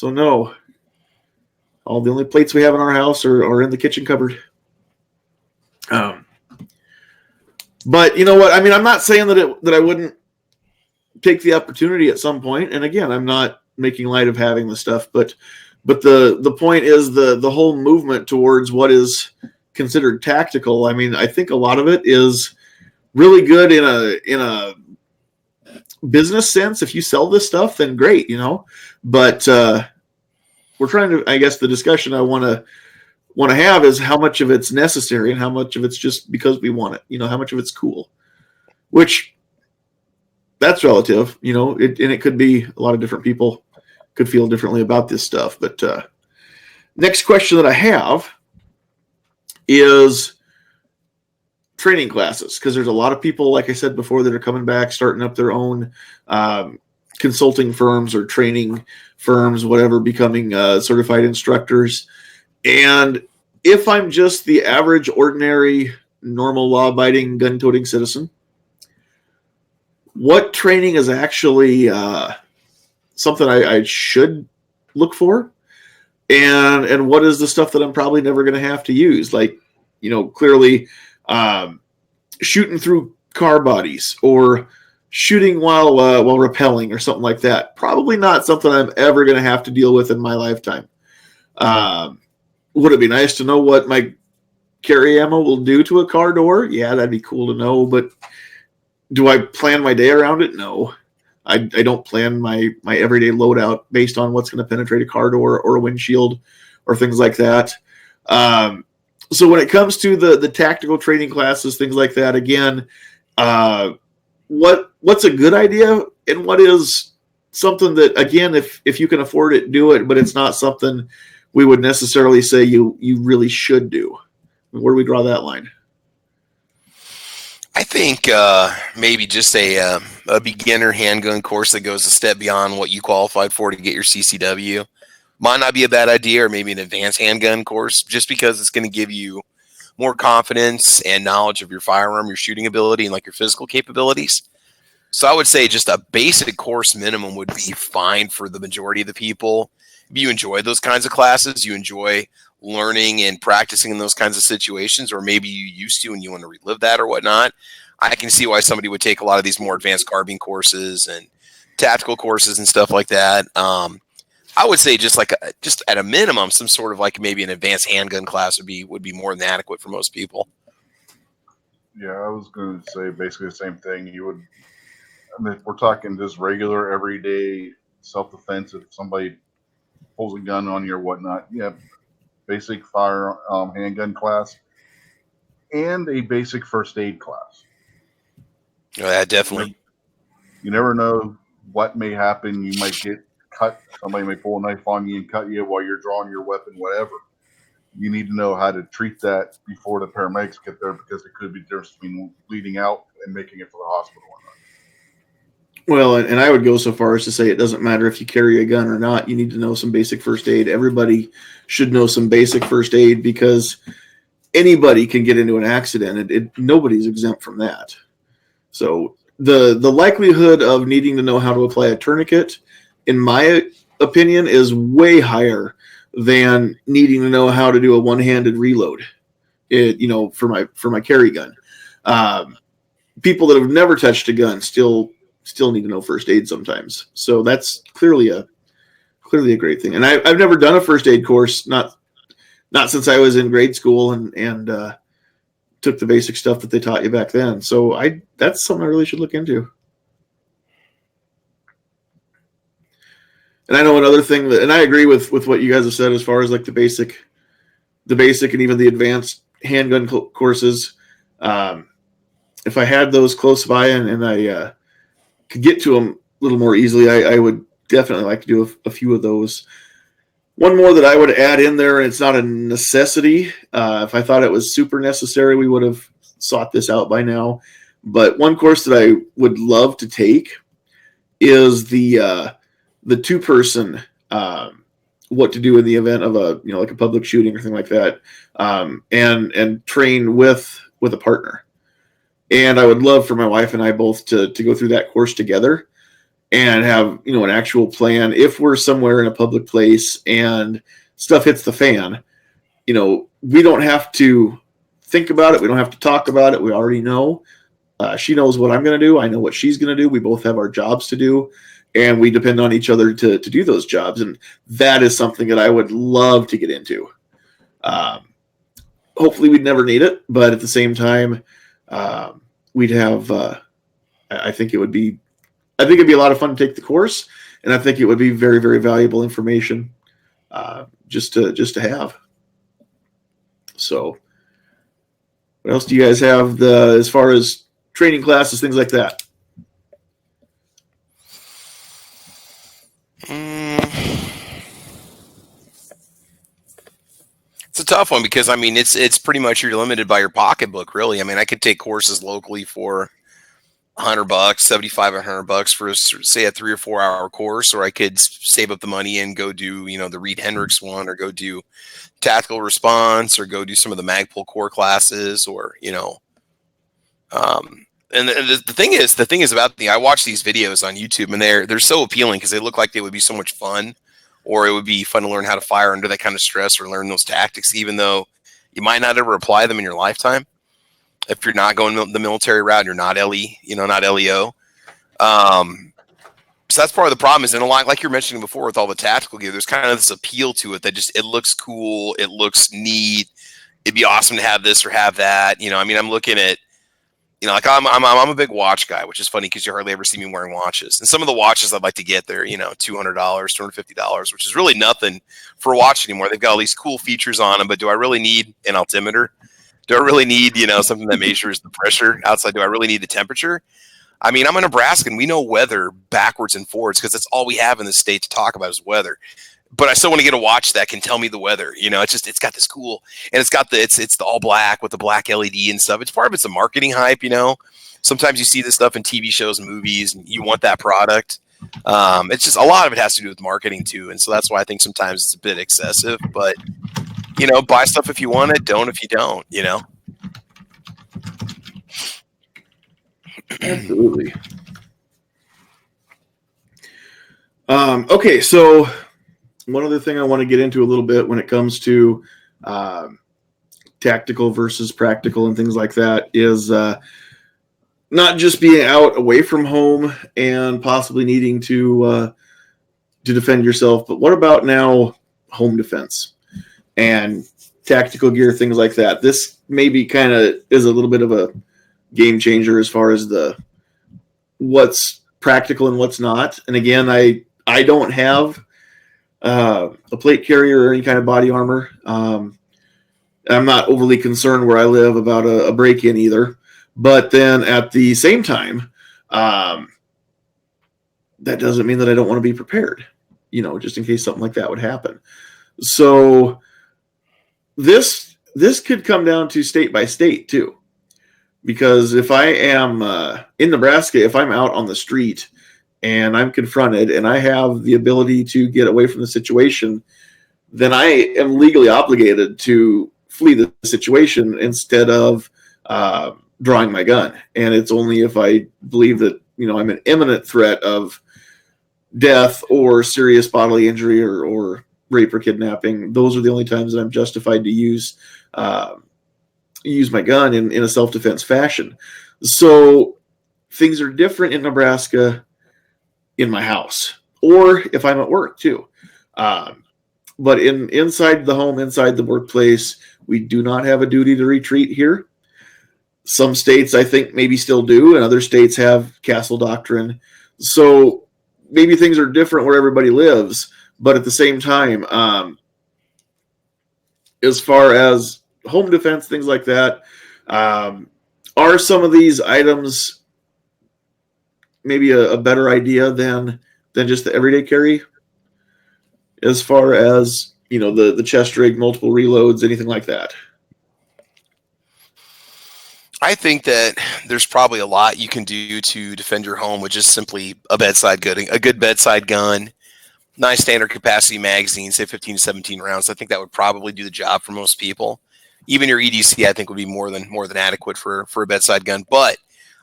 Speaker 1: no. All the only plates we have in our house are in the kitchen cupboard. But you know what? I mean, I'm not saying that I wouldn't take the opportunity at some point. And again, I'm not making light of having the stuff, but the point is the whole movement towards what is considered tactical. I mean, I think a lot of it is really good in a business sense. If you sell this stuff, then great, But we're trying to. I guess the discussion I want to have is how much of it's necessary and how much of it's just because we want it. How much of it's cool, which that's relative. And it could be a lot of different people could feel differently about this stuff. But next question that I have is training classes, because there's a lot of people, like I said before, that are coming back, starting up their own consulting firms or training firms, whatever, becoming certified instructors. And if I'm just the average, ordinary, normal, law-abiding, gun-toting citizen, what training is actually something I should look for? And what is the stuff that I'm probably never going to have to use? Like, clearly shooting through car bodies or shooting while rappelling or something like that. Probably not something I'm ever going to have to deal with in my lifetime. Would it be nice to know what my carry ammo will do to a car door? Yeah, that'd be cool to know. But do I plan my day around it? No. I don't plan my everyday loadout based on what's going to penetrate a car door or a windshield or things like that. So when it comes to the tactical training classes, things like that, again, what's a good idea and what is something that, again, if you can afford it, do it, but it's not something we would necessarily say you really should do. Where do we draw that line?
Speaker 3: I think maybe just a beginner handgun course that goes a step beyond what you qualified for to get your CCW might not be a bad idea, or maybe an advanced handgun course, just because it's going to give you more confidence and knowledge of your firearm, your shooting ability, and like your physical capabilities. So I would say just a basic course minimum would be fine for the majority of the people. If you enjoy those kinds of classes, you enjoy learning and practicing in those kinds of situations, or maybe you used to and you want to relive that or whatnot, I can see why somebody would take a lot of these more advanced carbine courses and tactical courses and stuff like that. I would say just at a minimum, some sort of like maybe an advanced handgun class would be more than adequate for most people.
Speaker 8: Yeah, I was going to say basically the same thing. I mean, if we're talking just regular, everyday self-defense, if somebody pulls a gun on you or whatnot, yeah, basic fire handgun class and a basic first aid class.
Speaker 3: Yeah, definitely.
Speaker 8: You never know what may happen. You might get cut. Somebody may pull a knife on you and cut you while you're drawing your weapon, whatever. you need to know how to treat that before the paramedics get there, because it could be the difference between bleeding out and making it for the hospital or not.
Speaker 1: Well, and I would go so far as to say it doesn't matter if you carry a gun or not. You need to know some basic first aid. Everybody should know some basic first aid, because anybody can get into an accident. Nobody's exempt from that. So the likelihood of needing to know how to apply a tourniquet, in my opinion, is way higher than needing to know how to do a one-handed reload. For my carry gun. People that have never touched a gun still need to know first aid sometimes. So that's clearly a great thing. And I've never done a first aid course, not since I was in grade school and took the basic stuff that they taught you back then. So that's something I really should look into. And I know another thing and I agree with what you guys have said as far as like the basic and even the advanced handgun courses. If I had those close by and I could get to them a little more easily, I would definitely like to do a few of those. One more that I would add in there, and it's not a necessity. If I thought it was super necessary, we would have sought this out by now. But one course that I would love to take is the two-person what to do in the event of like a public shooting or something like that, and train with a partner. And I would love for my wife and I both to go through that course together and have, an actual plan. If we're somewhere in a public place and stuff hits the fan, we don't have to think about it. We don't have to talk about it. We already know. She knows what I'm going to do. I know what she's going to do. We both have our jobs to do, and we depend on each other to do those jobs. And that is something that I would love to get into. Hopefully we'd never need it, but at the same time, we'd have, I think it'd be a lot of fun to take the course, and I think it would be very, very valuable information, just to have. So what else do you guys have as far as training classes, things like that?
Speaker 3: It's a tough one because it's pretty much you're limited by your pocketbook, really. I could take courses locally for $100, $75, $100 for say a 3 or 4 hour course, or I could save up the money and go do the Reed Hendricks one, or go do tactical response, or go do some of the Magpul core classes, or and the thing is about I watch these videos on YouTube, and they're so appealing because they look like they would be so much fun. Or it would be fun to learn how to fire under that kind of stress, or learn those tactics, even though you might not ever apply them in your lifetime. If you're not going the military route, you're not LE, not LEO. So that's part of the problem. Is in a lot, like you're mentioning before, with all the tactical gear, there's kind of this appeal to it that it looks cool, it looks neat. It'd be awesome to have this or have that. I'm looking at. Like I'm a big watch guy, which is funny because you hardly ever see me wearing watches. And some of the watches I'd like to get there, $200, $250, which is really nothing for a watch anymore. They've got all these cool features on them, but do I really need an altimeter? Do I really need, something that measures the pressure outside? Do I really need the temperature? I'm a Nebraskan. We know weather backwards and forwards because that's all we have in the state to talk about is weather. But I still want to get a watch that can tell me the weather. It's got this cool, and it's got it's the all black with the black LED and stuff. It's part of it's a marketing hype. Sometimes you see this stuff in TV shows and movies, and you want that product. It's just a lot of it has to do with marketing too, and so that's why I think sometimes it's a bit excessive. But buy stuff if you want it, don't if you don't.
Speaker 1: Absolutely. Okay, so. One other thing I want to get into a little bit when it comes to tactical versus practical and things like that is not just being out away from home and possibly needing to defend yourself, but what about now home defense and tactical gear, things like that? This maybe kind of is a little bit of a game changer as far as what's practical and what's not. And again, I don't have a plate carrier or any kind of body armor. I'm not overly concerned where I live about a break-in either. But then at the same time, that doesn't mean that I don't want to be prepared, just in case something like that would happen. So this could come down to state by state too, because if I am in Nebraska, if I'm out on the street and I'm confronted and I have the ability to get away from the situation, then I am legally obligated to flee the situation instead of drawing my gun. And it's only if I believe that I'm an imminent threat of death or serious bodily injury or rape or kidnapping. Those are the only times that I'm justified to use my gun in a self-defense fashion. So things are different in Nebraska in my house, or if I'm at work too. But inside the home, inside the workplace, we do not have a duty to retreat here. Some states, I think, maybe still do, and other states have castle doctrine. So maybe things are different where everybody lives, but at the same time, as far as home defense, things like that, are some of these items maybe a better idea than just the everyday carry? As far as the chest rig, multiple reloads, anything like that.
Speaker 3: I think that there's probably a lot you can do to defend your home with just simply a good bedside gun, nice standard capacity magazine, say 15 to 17 rounds. I think that would probably do the job for most people. Even your EDC, I think, would be more than adequate for a bedside gun. But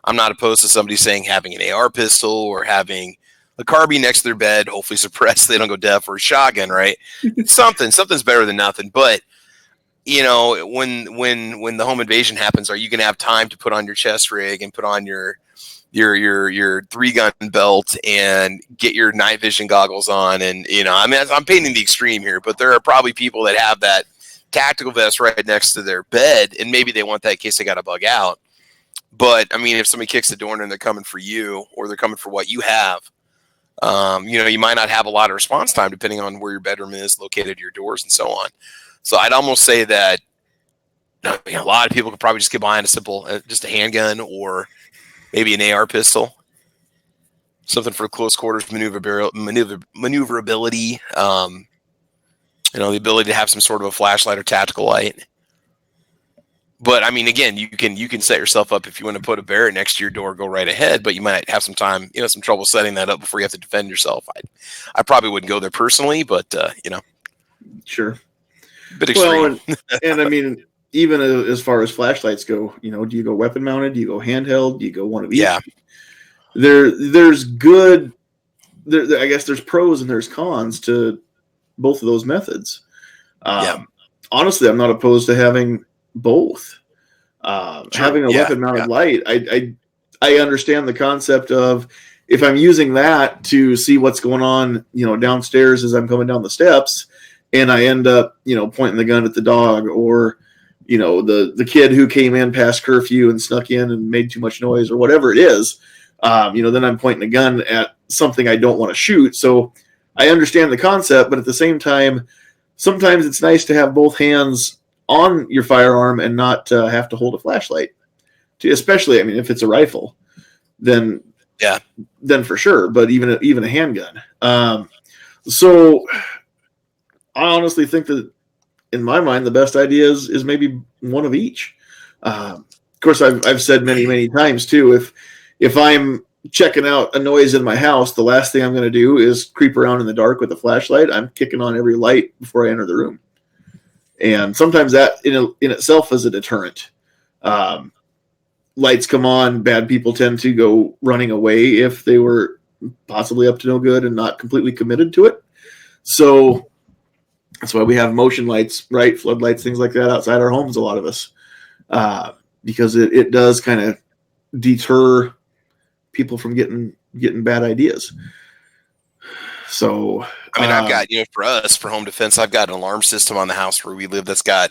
Speaker 3: I'm not opposed to somebody saying having an AR pistol or having a carbine next to their bed, hopefully suppressed, they don't go deaf, or a shotgun, right? Something's better than nothing. But when the home invasion happens, are you going to have time to put on your chest rig and put on your 3-gun belt and get your night vision goggles on? And I'm painting the extreme here, but there are probably people that have that tactical vest right next to their bed, and maybe they want that in case they got to bug out. But I mean, if somebody kicks the door and they're coming for you, or they're coming for what you have, you might not have a lot of response time depending on where your bedroom is located, your doors, and so on. So I'd almost say that a lot of people could probably just get behind a simple, just a handgun or maybe an AR pistol, something for close quarters maneuverability. The ability to have some sort of a flashlight or tactical light. But I mean, again, you can set yourself up if you want to put a Barrett next to your door, go right ahead. But you might have some time, some trouble setting that up before you have to defend yourself. I probably wouldn't go there personally, but
Speaker 1: Sure.
Speaker 3: Bit extreme.
Speaker 1: Well, and I mean, even as far as flashlights go, do you go weapon mounted? Do you go handheld? Do you go one of each?
Speaker 3: Yeah.
Speaker 1: There's good. I guess there's pros and there's cons to both of those methods. Honestly, I'm not opposed to having both. Having a weapon mounted light, I understand the concept of if I'm using that to see what's going on, downstairs as I'm coming down the steps, and I end up, pointing the gun at the dog, or the kid who came in past curfew and snuck in and made too much noise, or whatever it is, then I'm pointing the gun at something I don't want to shoot. So I understand the concept, but at the same time, sometimes it's nice to have both hands on your firearm and not have to hold a flashlight. Especially, I mean, if it's a rifle, then for sure. But even a handgun. So I honestly think that, in my mind, the best idea is maybe one of each. Of course, I've said many times too, if I'm checking out a noise in my house, the last thing I'm going to do is creep around in the dark with a flashlight. I'm kicking on every light before I enter the room. And sometimes that in itself is a deterrent. Lights come on, bad people tend to go running away if they were possibly up to no good and not completely committed to it. So that's why we have motion lights, right? Floodlights, things like that outside our homes, a lot of us, because it does kind of deter people from getting bad ideas. So,
Speaker 3: I mean, I've got, for us, for home defense, I've got an alarm system on the house where we live that's got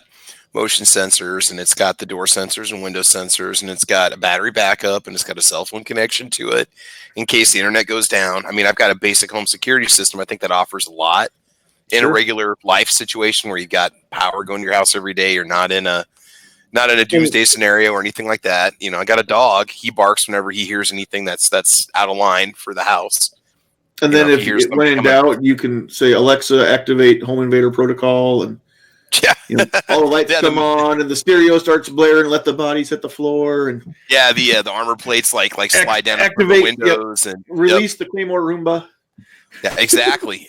Speaker 3: motion sensors, and it's got the door sensors and window sensors, and it's got a battery backup, and it's got a cell phone connection to it in case the internet goes down. I mean, I've got a basic home security system. I think that offers a lot in a regular life situation where you've got power going to your house every day. You're not in a doomsday scenario or anything like that. I got a dog. He barks whenever he hears anything that's out of line for the house.
Speaker 1: And then when in doubt, you can say, Alexa, activate home invader protocol, and
Speaker 3: Yeah.
Speaker 1: All the lights come on and the stereo starts blaring. Let the bodies hit the floor and
Speaker 3: the armor plates like slide down through the windows and
Speaker 1: release the Claymore Roomba.
Speaker 3: Yeah, exactly.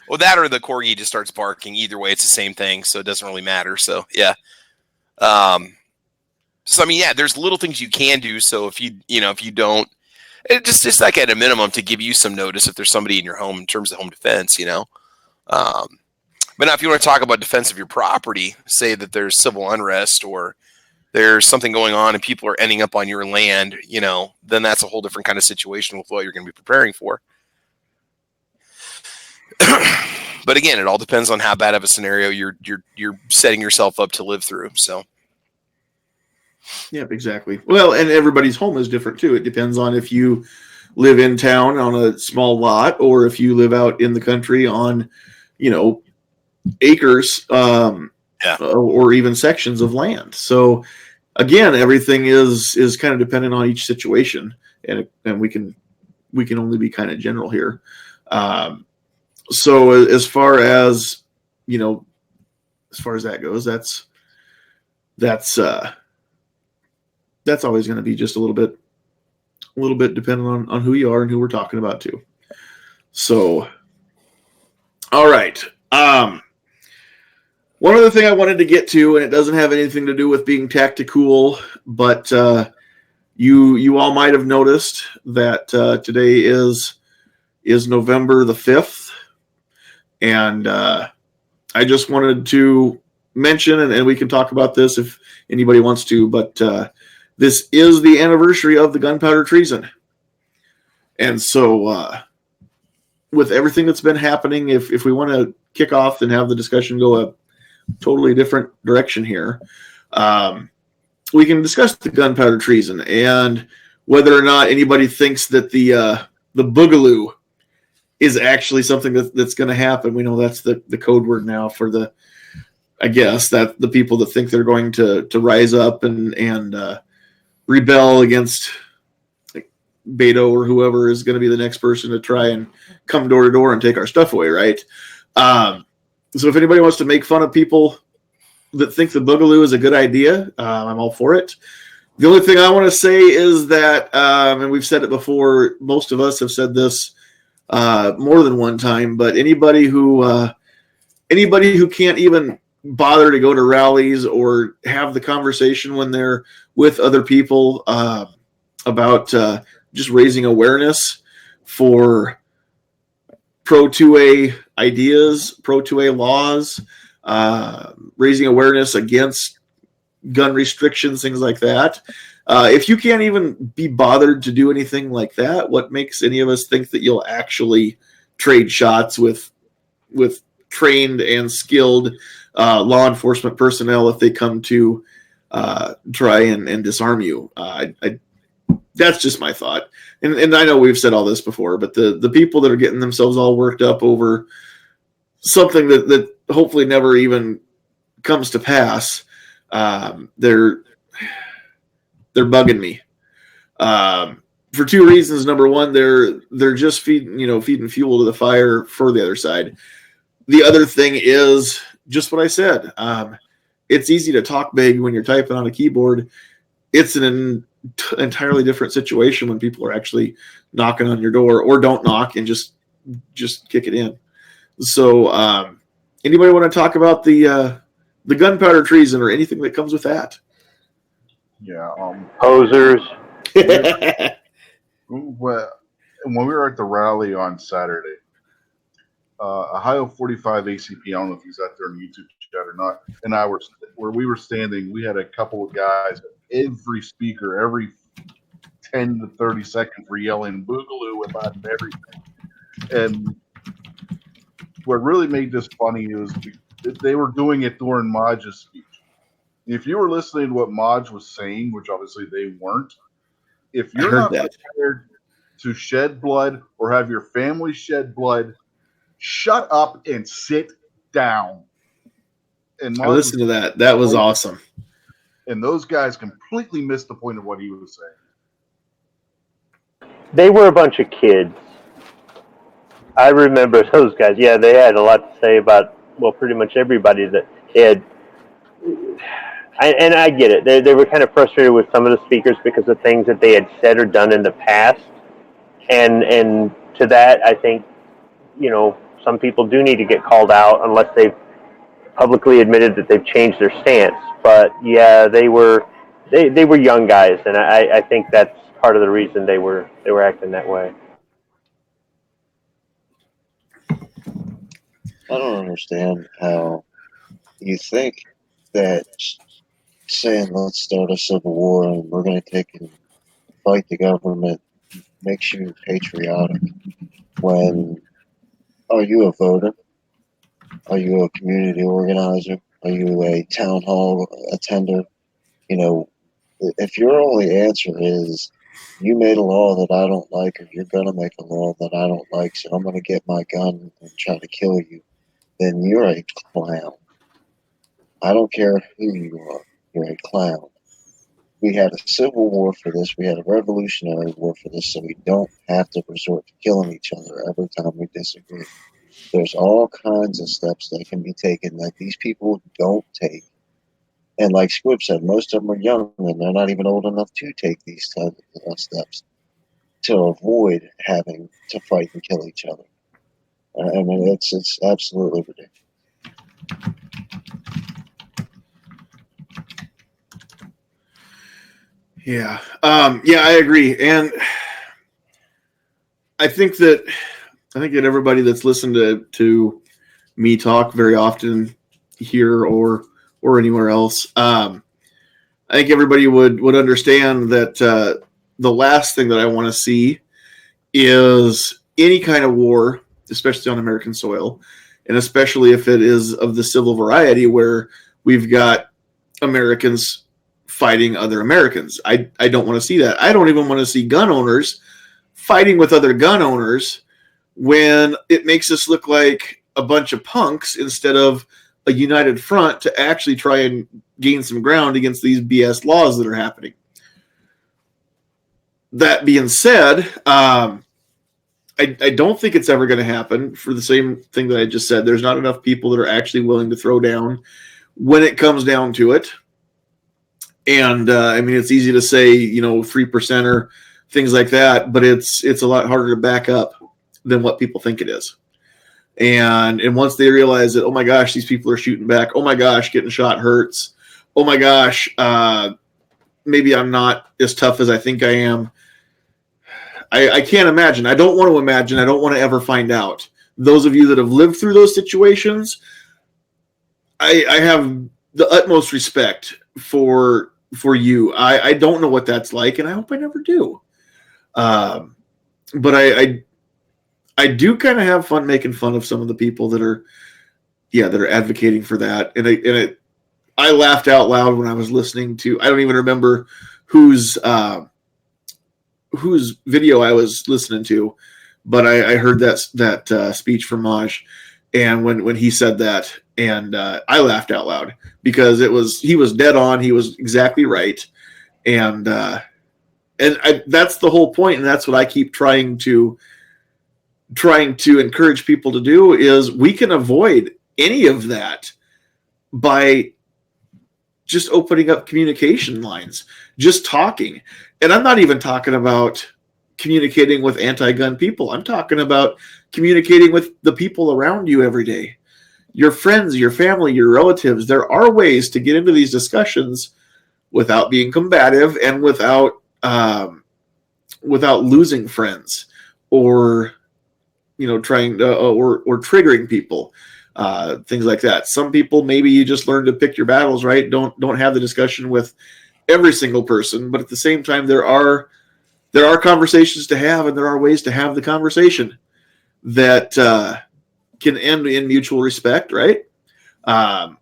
Speaker 3: Well, that or the corgi just starts barking. Either way, it's the same thing, so it doesn't really matter. So yeah. So I mean, there's little things you can do. So if you don't, just like at a minimum to give you some notice if there's somebody in your home in terms of home defense, But now if you want to talk about defense of your property, say that there's civil unrest or there's something going on and people are ending up on your land, then that's a whole different kind of situation with what you're going to be preparing for. But again, it all depends on how bad of a scenario you're setting yourself up to live through. So.
Speaker 1: Yeah, exactly. Well, and everybody's home is different too. It depends on if you live in town on a small lot or if you live out in the country on, acres or even sections of land. So again, everything is kind of dependent on each situation, and we can only be kind of general here. So as far as that goes, that's always going to be just a little bit dependent on who you are and who we're talking about too. So, all right. One other thing I wanted to get to, and it doesn't have anything to do with being tactical, but you all might have noticed that today is November the 5th, and I just wanted to mention, and we can talk about this if anybody wants to, but this is the anniversary of the gunpowder treason. And so with everything that's been happening, if we want to kick off and have the discussion go a totally different direction here, we can discuss the gunpowder treason and whether or not anybody thinks that the boogaloo is actually something that's going to happen. We know that's the code word now for the people that think they're going to rise up and rebel against Beto or whoever is going to be the next person to try and come door to door and take our stuff away, right? So if anybody wants to make fun of people that think the boogaloo is a good idea, I'm all for it. The only thing I want to say is that, and we've said it before, most of us have said this more than one time, but anybody who can't even bother to go to rallies or have the conversation when they're with other people about just raising awareness for pro-2A ideas, pro-2A laws, raising awareness against gun restrictions, things like that. If you can't even be bothered to do anything like that, what makes any of us think that you'll actually trade shots with trained and skilled law enforcement personnel if they come to try and disarm you? That's just my thought. And I know we've said all this before, but the people that are getting themselves all worked up over something that hopefully never even comes to pass, they're bugging me for two reasons. Number one, they're just feeding fuel to the fire for the other side. The other thing is just what I said. It's easy to talk big when you're typing on a keyboard. It's an entirely different situation when people are actually knocking on your door or don't knock and just kick it in. So anybody want to talk about the gunpowder treason or anything that comes with that?
Speaker 8: Yeah.
Speaker 2: Posers.
Speaker 8: Well, when we were at the rally on Saturday, Ohio 45 ACP, I don't know if he's out there on YouTube chat or not, and I were where we were standing, we had a couple of guys, every speaker, every 10 to 30 seconds were yelling boogaloo about everything. And what really made this funny was they were doing it during Maj's speech. If you were listening to what Maj was saying, which obviously they weren't, if you're not prepared to shed blood or have your family shed blood, shut up and sit down. And
Speaker 1: I listened to that. That was awesome.
Speaker 8: And those guys completely missed the point of what he was saying.
Speaker 2: They were a bunch of kids. I remember those guys. Yeah, they had a lot to say about well, pretty much everybody that they had. And I get it. They were kind of frustrated with some of the speakers because of things that they had said or done in the past. And to that, I think, some people do need to get called out unless they've publicly admitted that they've changed their stance. But yeah, they were young guys, and I think that's part of the reason they were acting that way.
Speaker 7: I don't understand how you think that saying let's start a civil war and we're going to take and fight the government makes you patriotic. When are you a voter? Are you a community organizer? Are you a town hall attender? You know, if your only answer is you made a law that I don't like, or you're going to make a law that I don't like, so I'm going to get my gun and try to kill you, then you're a clown. I don't care who you are, you're a clown. We had a civil war for this, we had a revolutionary war for this, so we don't have to resort to killing each other every time we disagree. There's all kinds of steps that can be taken that these people don't take. And like Squib said, most of them are young and they're not even old enough to take these types of steps to avoid having to fight and kill each other. I mean, it's absolutely ridiculous.
Speaker 1: Yeah. Yeah, I agree. And I think that everybody that's listened to me talk very often here or anywhere else, I think everybody would understand that the last thing that I want to see is any kind of war, especially on American soil, and especially if it is of the civil variety where we've got Americans fighting other Americans. I don't want to see that. I don't even want to see gun owners fighting with other gun owners when it makes us look like a bunch of punks instead of a united front to actually try and gain some ground against these BS laws that are happening. That being said, I don't think it's ever going to happen for the same thing that I just said. There's not enough people that are actually willing to throw down when it comes down to it. And I mean, it's easy to say, 3% or things like that, but it's a lot harder to back up than what people think it is. And once they realize that, oh my gosh, these people are shooting back. Oh my gosh, getting shot hurts. Oh my gosh, maybe I'm not as tough as I think I am. I can't imagine. I don't want to imagine. I don't want to ever find out. Those of you that have lived through those situations, I have the utmost respect for you. I don't know what that's like, and I hope I never do. But I do kind of have fun making fun of some of the people that are advocating for that. And I laughed out loud when I was listening to. I don't even remember whose video I was listening to, but I heard that speech from Maj, and when he said that, and I laughed out loud because he was dead on. He was exactly right, and that's the whole point, and that's what I keep trying to encourage people to do is we can avoid any of that by just opening up communication lines, just talking. And I'm not even talking about communicating with anti-gun people. I'm talking about communicating with the people around you every day. Your friends, your family, your relatives. There are ways to get into these discussions without being combative and without losing friends or trying to, or triggering people. Things like that. Some people, maybe you just learn to pick your battles, right? Don't have the discussion with every single person, but at the same time, there are conversations to have, and there are ways to have the conversation that can end in mutual respect, right?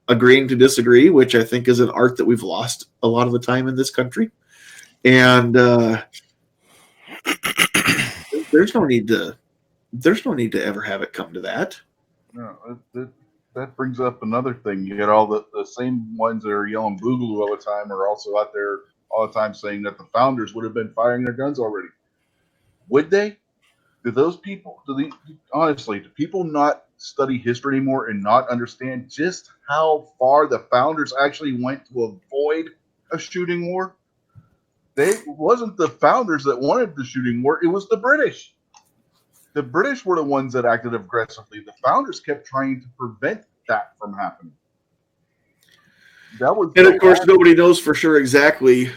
Speaker 1: Agreeing to disagree, which I think is an art that we've lost a lot of the time in this country, and there's no need to ever have it come to that.
Speaker 8: No, that brings up another thing. You get all the same ones that are yelling boogaloo all the time are also out there all the time saying that the founders would have been firing their guns already. Would they? Do those people, honestly, do people not study history anymore and not understand just how far the founders actually went to avoid a shooting war. It wasn't the founders that wanted the shooting war, it was the British. The British were the ones that acted aggressively. The founders kept trying to prevent that from happening. That was,
Speaker 1: and of course, nobody knows for sure exactly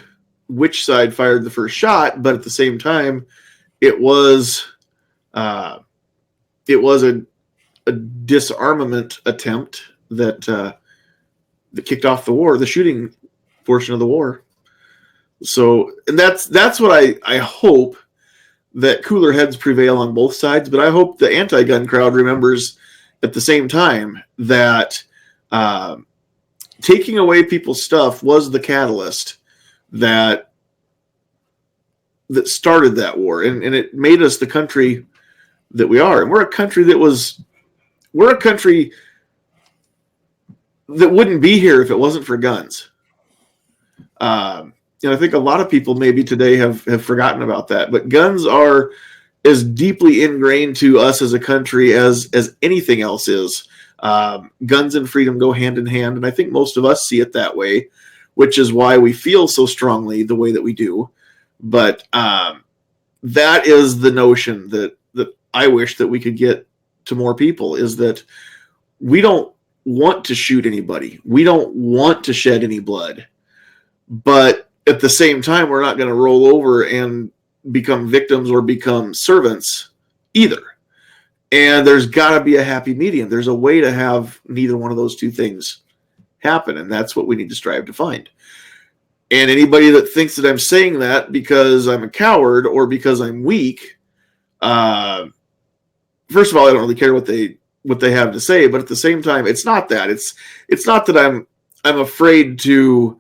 Speaker 1: which side fired the first shot, but at the same time, it was a disarmament attempt that kicked off the war, the shooting portion of the war. So, and that's what I hope, that cooler heads prevail on both sides. But I hope the anti-gun crowd remembers at the same time that taking away people's stuff was the catalyst that started that war, and it made us the country that we are. And we're a country that wouldn't be here if it wasn't for guns. I think a lot of people maybe today have forgotten about that, but guns are as deeply ingrained to us as a country as anything else is. Guns and freedom go hand in hand, and I think most of us see it that way, which is why we feel so strongly the way that we do. But that is the notion that I wish that we could get to more people, is that we don't want to shoot anybody. We don't want to shed any blood. But at the same time, we're not going to roll over and become victims or become servants either. And there's got to be a happy medium. There's a way to have neither one of those two things happen, and that's what we need to strive to find. And anybody that thinks that I'm saying that because I'm a coward or because I'm weak, first of all, I don't really care what they have to say. But at the same time, it's not that. It's not that I'm afraid to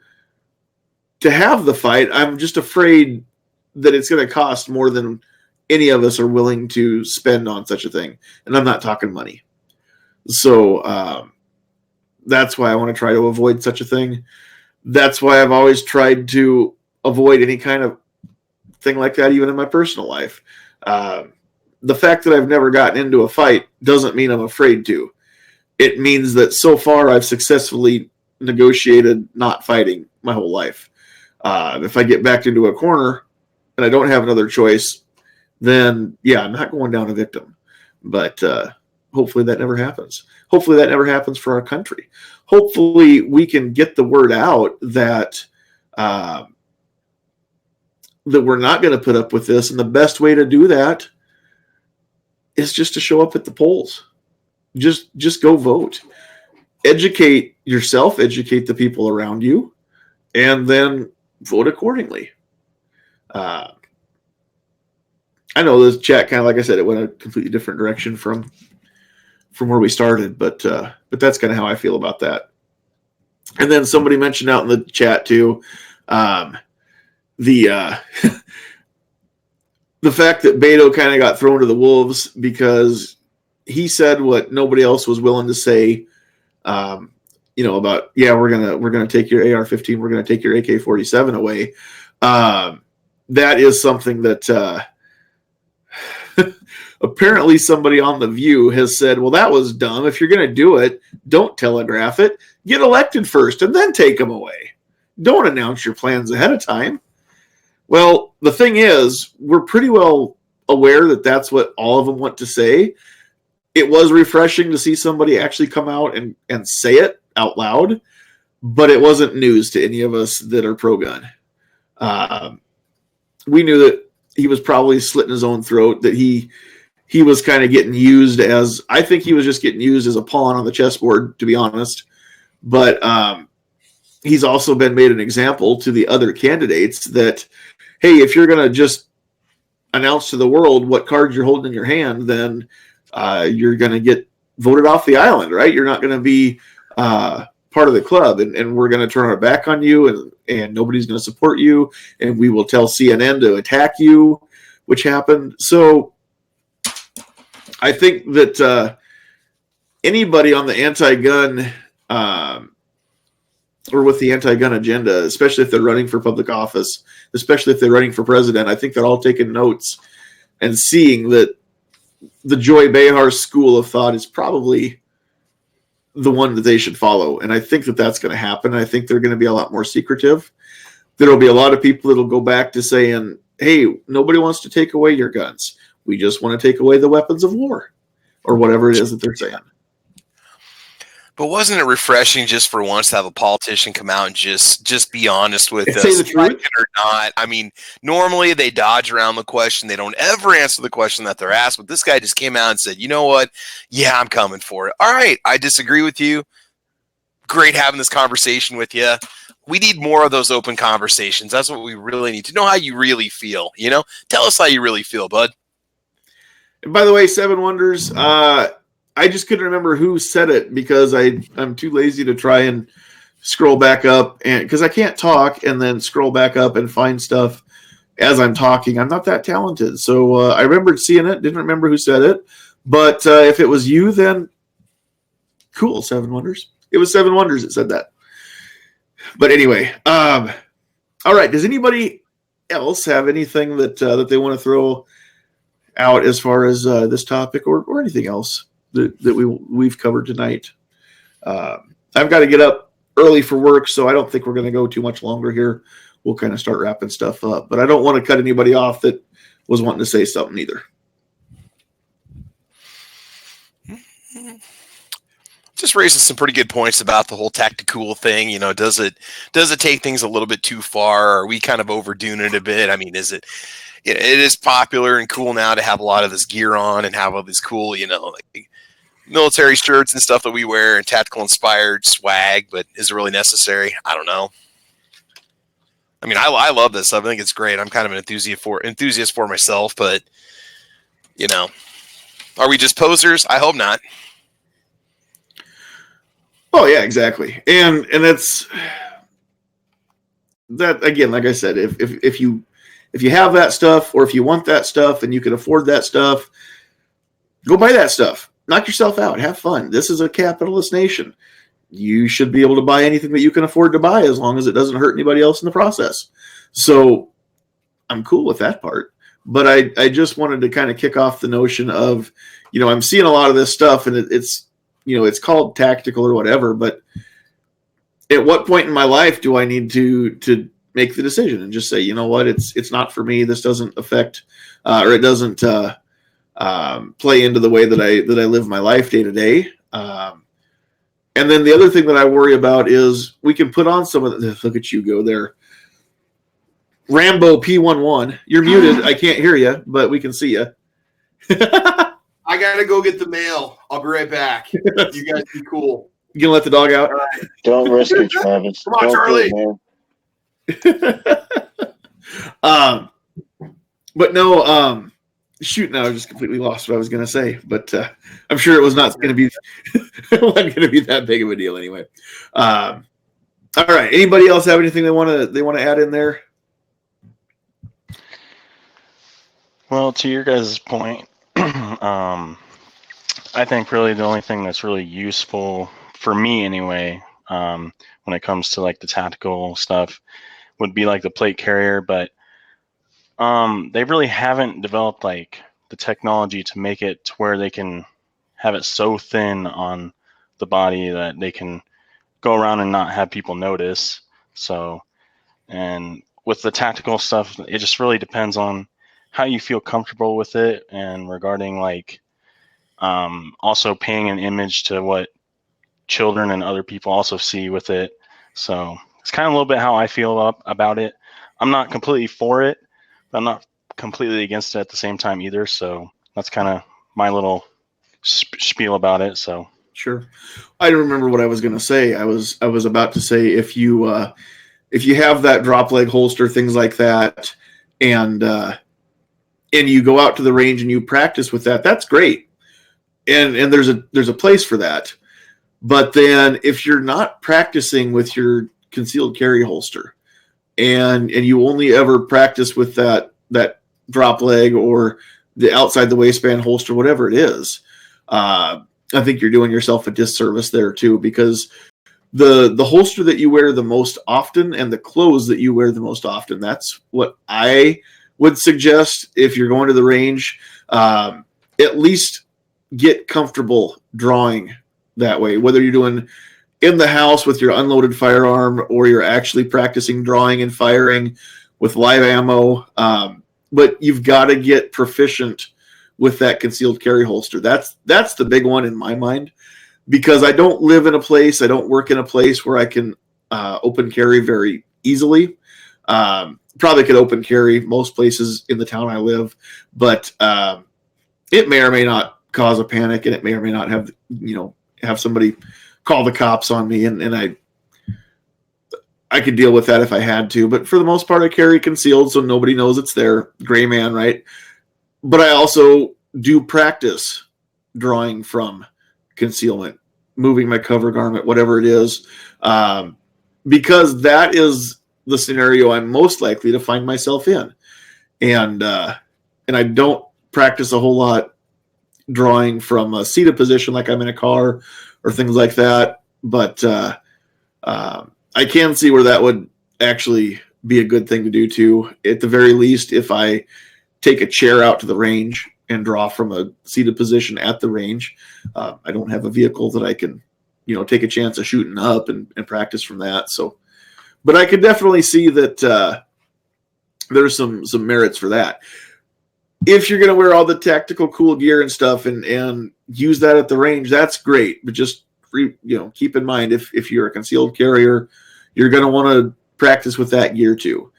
Speaker 1: have the fight. I'm just afraid that it's going to cost more than any of us are willing to spend on such a thing. And I'm not talking money. So that's why I want to try to avoid such a thing. That's why I've always tried to avoid any kind of thing like that, even in my personal life. The fact that I've never gotten into a fight doesn't mean I'm afraid to. It means that so far I've successfully negotiated not fighting my whole life. If I get backed into a corner and I don't have another choice, then yeah, I'm not going down a victim. But hopefully that never happens. Hopefully that never happens for our country. Hopefully we can get the word out that that we're not going to put up with this. And the best way to do that is just to show up at the polls. Just go vote. Educate yourself, educate the people around you, and then vote accordingly. I know this chat kind of, like I said, it went a completely different direction from where we started, but that's kind of how I feel about that. And then somebody mentioned out in the chat too, the fact that Beto kind of got thrown to the wolves because he said what nobody else was willing to say. About, yeah, we're gonna take your AR-15, we're gonna take your AK-47 away. That is something that apparently somebody on The View has said, well, that was dumb. If you're gonna do it, don't telegraph it. Get elected first and then take them away. Don't announce your plans ahead of time. Well, the thing is, we're pretty well aware that that's what all of them want to say. It was refreshing to see somebody actually come out and say it out loud, but it wasn't news to any of us that are pro-gun. We knew that he was probably slitting his own throat, that he was kind of getting used as, I think he was just getting used as a pawn on the chessboard, to be honest. But he's also been made an example to the other candidates that, hey, if you're going to just announce to the world what cards you're holding in your hand, then you're going to get voted off the island, right? You're not going to be part of the club, and we're going to turn our back on you, and nobody's going to support you, and we will tell CNN to attack you, which happened. So I think that anybody on the anti-gun or with the anti-gun agenda, especially if they're running for public office, especially if they're running for president, I think they're all taking notes and seeing that the Joy Behar school of thought is probably the one that they should follow. And I think that that's going to happen. I think they're going to be a lot more secretive. There will be a lot of people that will go back to saying, hey, nobody wants to take away your guns. We just want to take away the weapons of war, or whatever it is that they're saying.
Speaker 3: But wasn't it refreshing just for once to have a politician come out and just be honest with us,
Speaker 1: say the truth
Speaker 3: or not? I mean, normally they dodge around the question. They don't ever answer the question that they're asked. But this guy just came out and said, you know what? Yeah, I'm coming for it. All right, I disagree with you. Great having this conversation with you. We need more of those open conversations. That's what we really need to know, how you really feel. You know, tell us how you really feel, bud.
Speaker 1: And by the way, Seven Wonders, I just couldn't remember who said it because I'm too lazy to try and scroll back up, and because I can't talk and then scroll back up and find stuff as I'm talking. I'm not that talented. So I remembered seeing it, didn't remember who said it. But if it was you, then cool, Seven Wonders. It was Seven Wonders that said that. But anyway, all right. Does anybody else have anything that they want to throw out as far as this topic or anything else that we've covered tonight? I've got to get up early for work, so I don't think we're going to go too much longer here. We'll kind of start wrapping stuff up, but I don't want to cut anybody off that was wanting to say something either.
Speaker 3: Just raising some pretty good points about the whole tactical thing. You know, does it take things a little bit too far? Are we kind of overdoing it a bit? I mean, it is popular and cool now to have a lot of this gear on and have all this cool, you know, like military shirts and stuff that we wear and tactical inspired swag, but is it really necessary? I don't know. I mean, I love this stuff. I think it's great. I'm kind of an enthusiast for myself, but you know, are we just posers? I hope not.
Speaker 1: Oh yeah, exactly. And it's that again, like I said, if you have that stuff, or if you want that stuff and you can afford that stuff, go buy that stuff. Knock yourself out. Have fun. This is a capitalist nation. You should be able to buy anything that you can afford to buy as long as it doesn't hurt anybody else in the process. So I'm cool with that part. But I just wanted to kind of kick off the notion of, you know, I'm seeing a lot of this stuff and it's, you know, it's called tactical or whatever, but at what point in my life do I need to make the decision and just say, you know what, it's not for me. This doesn't affect, or it doesn't play into the way that I live my life day to day. And then the other thing that I worry about is we can put on some of the, look at you go there. Rambo P11, you're muted. I can't hear you, but we can see you.
Speaker 9: I gotta go get the mail. I'll be right back. You guys be cool.
Speaker 1: You gonna let the dog out?
Speaker 9: Right.
Speaker 7: Don't risk it, Travis.
Speaker 9: Come on,
Speaker 7: Charlie.
Speaker 1: But no, shoot, now I just completely lost what I was gonna say. But I'm sure it was not gonna be wasn't gonna be that big of a deal anyway. All right. Anybody else have anything they want to add in there?
Speaker 4: Well, to your guys' point, I think really the only thing that's really useful for me anyway, when it comes to like the tactical stuff, would be like the plate carrier, but they really haven't developed like the technology to make it to where they can have it so thin on the body that they can go around and not have people notice. So, and with the tactical stuff, it just really depends on how you feel comfortable with it, and regarding like also paying an image to what children and other people also see with it. So it's kind of a little bit how I feel about it. I'm not completely for it, but I'm not completely against it at the same time either. So that's kind of my little spiel about it. So
Speaker 1: sure. I don't remember what I was going to say. I was about to say if you have that drop leg holster, things like that, and you go out to the range and you practice with that, that's great. And there's a place for that. But then if you're not practicing with your concealed carry holster and you only ever practice with that drop leg or the outside the waistband holster, whatever it is, I think you're doing yourself a disservice there too, because the holster that you wear the most often and the clothes that you wear the most often, that's what I would suggest if you're going to the range. at least get comfortable drawing that way, whether you're doing in the house with your unloaded firearm or you're actually practicing drawing and firing with live ammo. But you've got to get proficient with that concealed carry holster. That's the big one in my mind, because I don't live in a place, I don't work in a place where I can open carry very easily. Probably could open carry most places in the town I live, but it may or may not cause a panic, and it may or may not have somebody call the cops on me, and I could deal with that if I had to. But for the most part, I carry concealed, so nobody knows it's there. Gray man, right? But I also do practice drawing from concealment, moving my cover garment, whatever it is, because that is the scenario I'm most likely to find myself in. And I don't practice a whole lot drawing from a seated position like I'm in a car or things like that. But I can see where that would actually be a good thing to do too. At the very least, if I take a chair out to the range and draw from a seated position at the range, I don't have a vehicle that I can, take a chance of shooting up and practice from that. So, but I could definitely see that there's some merits for that. If you're going to wear all the tactical cool gear and stuff and use that at the range, that's great. But just keep in mind, if you're a concealed carrier, you're going to want to practice with that gear too.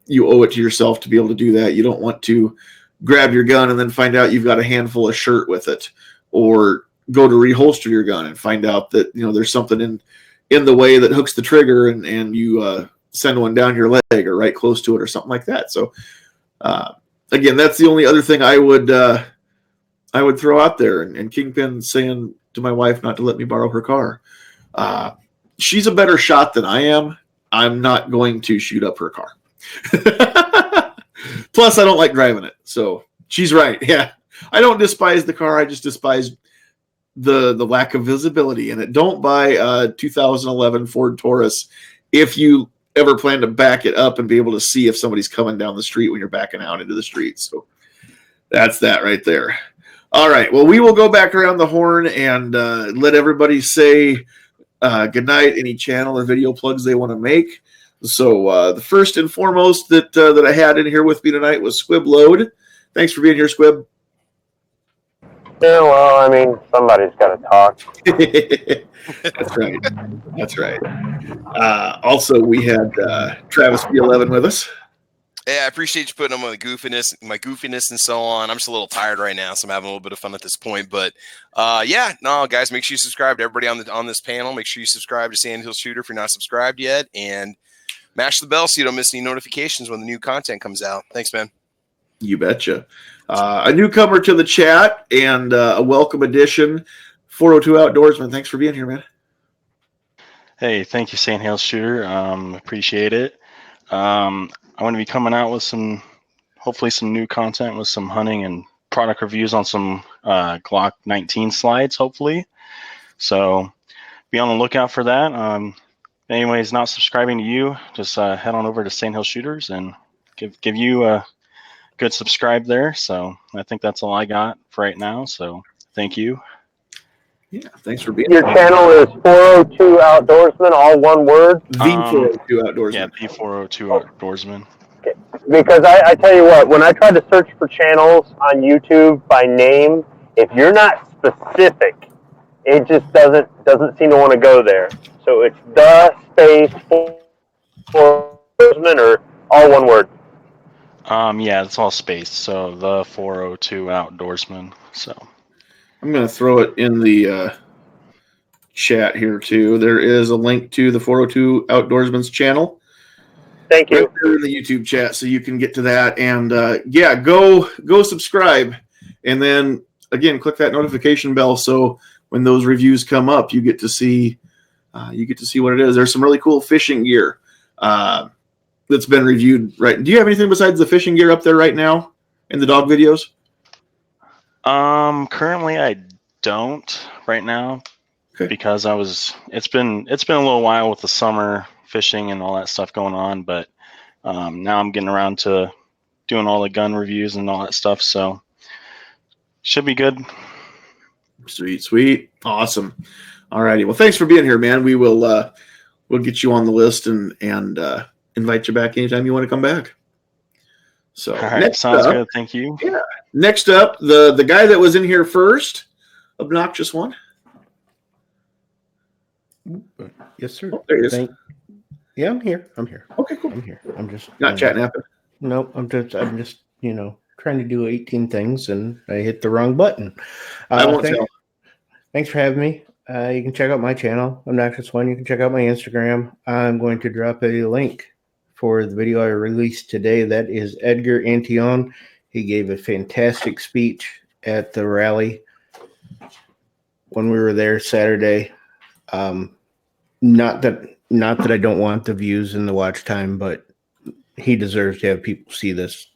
Speaker 1: You owe it to yourself to be able to do that. You don't want to grab your gun and then find out you've got a handful of shirt with it, or go to reholster your gun and find out that there's something in the way that hooks the trigger, and you send one down your leg or right close to it or something like that. So again, that's the only other thing I would throw out there. And Kingpin saying to my wife not to let me borrow her car. She's a better shot than I am. I'm not going to shoot up her car. Plus, I don't like driving it. So she's right. Yeah. I don't despise the car. I just despise the lack of visibility in it. Don't buy a 2011 Ford Taurus if you ever plan to back it up and be able to see if somebody's coming down the street when you're backing out into the street. So that's that right there. All right. Well, we will go back around the horn and let everybody say good night, any channel or video plugs they want to make. So the first and foremost that I had in here with me tonight was Squib Load. Thanks for being here, Squib.
Speaker 2: Yeah, well, I mean, somebody's got to talk.
Speaker 1: That's right. That's right. Also, we had Travis B11 with us.
Speaker 3: Yeah, I appreciate you putting on my goofiness and so on. I'm just a little tired right now, so I'm having a little bit of fun at this point. But guys, make sure you subscribe to everybody on this panel. Make sure you subscribe to Sandhills Shooter if you're not subscribed yet, and mash the bell so you don't miss any notifications when the new content comes out. Thanks, man.
Speaker 1: You betcha. A newcomer to the chat and a welcome addition, 402 Outdoorsman. Thanks for being here, man.
Speaker 4: Hey, thank you, Sandhills Shooter. Appreciate it. I'm going to be coming out with hopefully some new content with some hunting and product reviews on some Glock 19 slides, hopefully. So be on the lookout for that. If anybody's not subscribing to you, just head on over to Sandhills Shooters and give you a good subscribe there. So I think that's all I got for right now. So thank you.
Speaker 1: Yeah, thanks for being
Speaker 2: here. Your channel is 402 Outdoorsman, all one word?
Speaker 1: The 402 Outdoorsman.
Speaker 4: Yeah, the 402 Outdoorsman.
Speaker 2: Okay. Because I tell you what, when I try to search for channels on YouTube by name, if you're not specific, it just doesn't seem to want to go there. So it's the space 402 Outdoorsman, or all one word?
Speaker 4: Yeah, it's all spaced. So the 402 Outdoorsman. So
Speaker 1: I'm going to throw it in the chat here too. There is a link to the 402 Outdoorsman's channel.
Speaker 2: Thank you.
Speaker 1: Right there in the YouTube chat, so you can get to that. And go subscribe, and then again click that notification bell so when those reviews come up, you get to see what it is. There's some really cool fishing gear that's been reviewed. Right? Do you have anything besides the fishing gear up there right now in the dog videos?
Speaker 4: Currently I don't right now, because it's been a little while with the summer fishing and all that stuff going on, but now I'm getting around to doing all the gun reviews and all that stuff. So Should be good.
Speaker 1: Sweet. Awesome. All righty. Well, thanks for being here, man. We will we'll get you on the list and invite you back anytime you want to come back. So
Speaker 4: All right, sounds good. Thank you.
Speaker 1: Yeah. Next up, the guy that was in here first, obnoxious one.
Speaker 5: Yes, sir.
Speaker 1: Oh, there he is.
Speaker 5: Yeah, I'm here.
Speaker 1: Okay, cool.
Speaker 5: I'm here. I'm just
Speaker 1: not chatting happen.
Speaker 5: No, I'm just trying to do 18 things and I hit the wrong button.
Speaker 1: I won't tell.
Speaker 5: Thanks for having me. You can check out my channel, Obnoxious One. You can check out my Instagram. I'm going to drop a link for the video I released today. That is Edgar Antillon. He gave a fantastic speech at the rally when we were there Saturday. Not that I don't want the views and the watch time, but he deserves to have people see this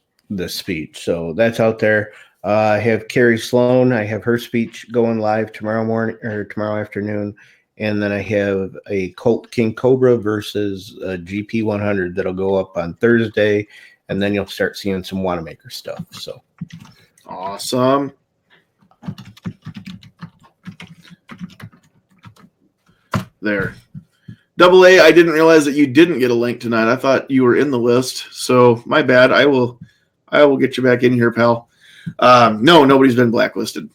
Speaker 5: speech. So that's out there. I have Carrie Sloan. I have her speech going live tomorrow morning or tomorrow afternoon. And then I have a Colt King Cobra versus a GP 100 that'll go up on Thursday. And then you'll start seeing some Wanamaker stuff. So
Speaker 1: awesome. There. Double A, I didn't realize that you didn't get a link tonight. I thought you were in the list. So my bad. I will get you back in here, pal. No, nobody's been blacklisted.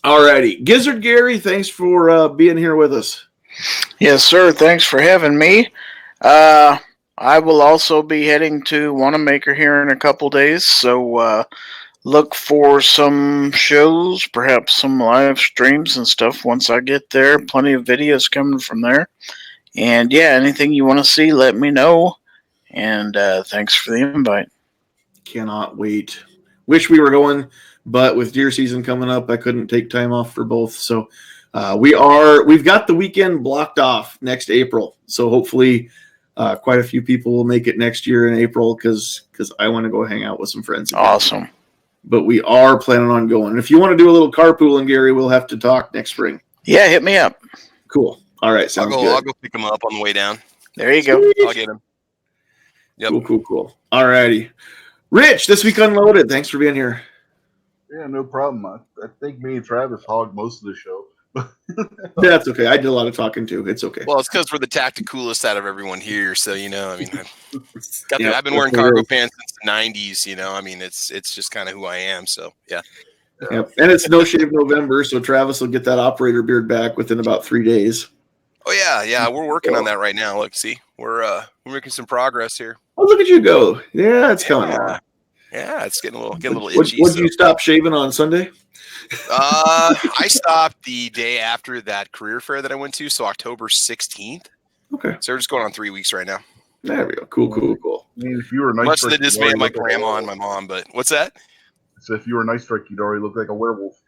Speaker 1: All righty. Gizzard Gary, thanks for being here with us.
Speaker 6: Yes, sir. Thanks for having me. I will also be heading to Wanamaker here in a couple days, so look for some shows, perhaps some live streams and stuff once I get there. Plenty of videos coming from there. And yeah, anything you want to see, let me know. And thanks for the invite.
Speaker 1: Cannot wait. Wish we were going, but with deer season coming up, I couldn't take time off for both. So we've got the weekend blocked off next April. So hopefully quite a few people will make it next year in April because I want to go hang out with some friends again.
Speaker 6: Awesome.
Speaker 1: But we are planning on going. If you want to do a little carpooling, Gary, we'll have to talk next spring.
Speaker 6: Yeah, hit me up.
Speaker 1: Cool. All right, sounds good.
Speaker 3: I'll go pick him up on the way down.
Speaker 6: There you go.
Speaker 3: I'll get him.
Speaker 1: Yep. Cool. All righty. Rich, this week unloaded. Thanks for being here.
Speaker 8: Yeah, no problem. I think me and Travis hogged most of the show.
Speaker 1: That's okay. I did a lot of talking too. It's okay.
Speaker 3: Well, it's because we're the tacticalest out of everyone here. So, I've been wearing cargo pants since the 90s, it's just kind of who I am. So, yeah.
Speaker 1: Yep. And it's No Shave November, so Travis will get that operator beard back within about 3 days.
Speaker 3: Oh, yeah. We're working on that right now. Look, see, we're making some progress here.
Speaker 1: Oh, look at you go. Yeah, it's coming on.
Speaker 3: Yeah, it's getting a little itchy.
Speaker 1: Would you stop shaving on Sunday?
Speaker 3: I stopped the day after that career fair that I went to, so October 16th.
Speaker 1: Okay.
Speaker 3: So we're just going on 3 weeks right now.
Speaker 1: There we go. Cool.
Speaker 8: I mean, if you were a nice
Speaker 3: much to the dismay of my grandma and my mom, but what's that?
Speaker 8: So if you were a nice trick, you'd already look like a werewolf.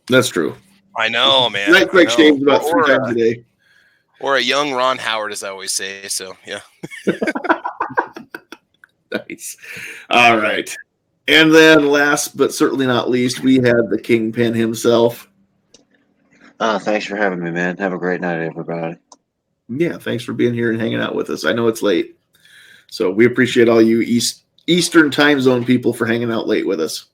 Speaker 1: That's true.
Speaker 3: I know, man.
Speaker 1: Night trick shaves about 3 times a day.
Speaker 3: Or a young Ron Howard, as I always say. So, yeah.
Speaker 1: Nice. All right. And then last but certainly not least, we had the Kingpin himself.
Speaker 7: Thanks for having me, man. Have a great night, everybody.
Speaker 1: Yeah, thanks for being here and hanging out with us. I know it's late. So we appreciate all you Eastern time zone people for hanging out late with us.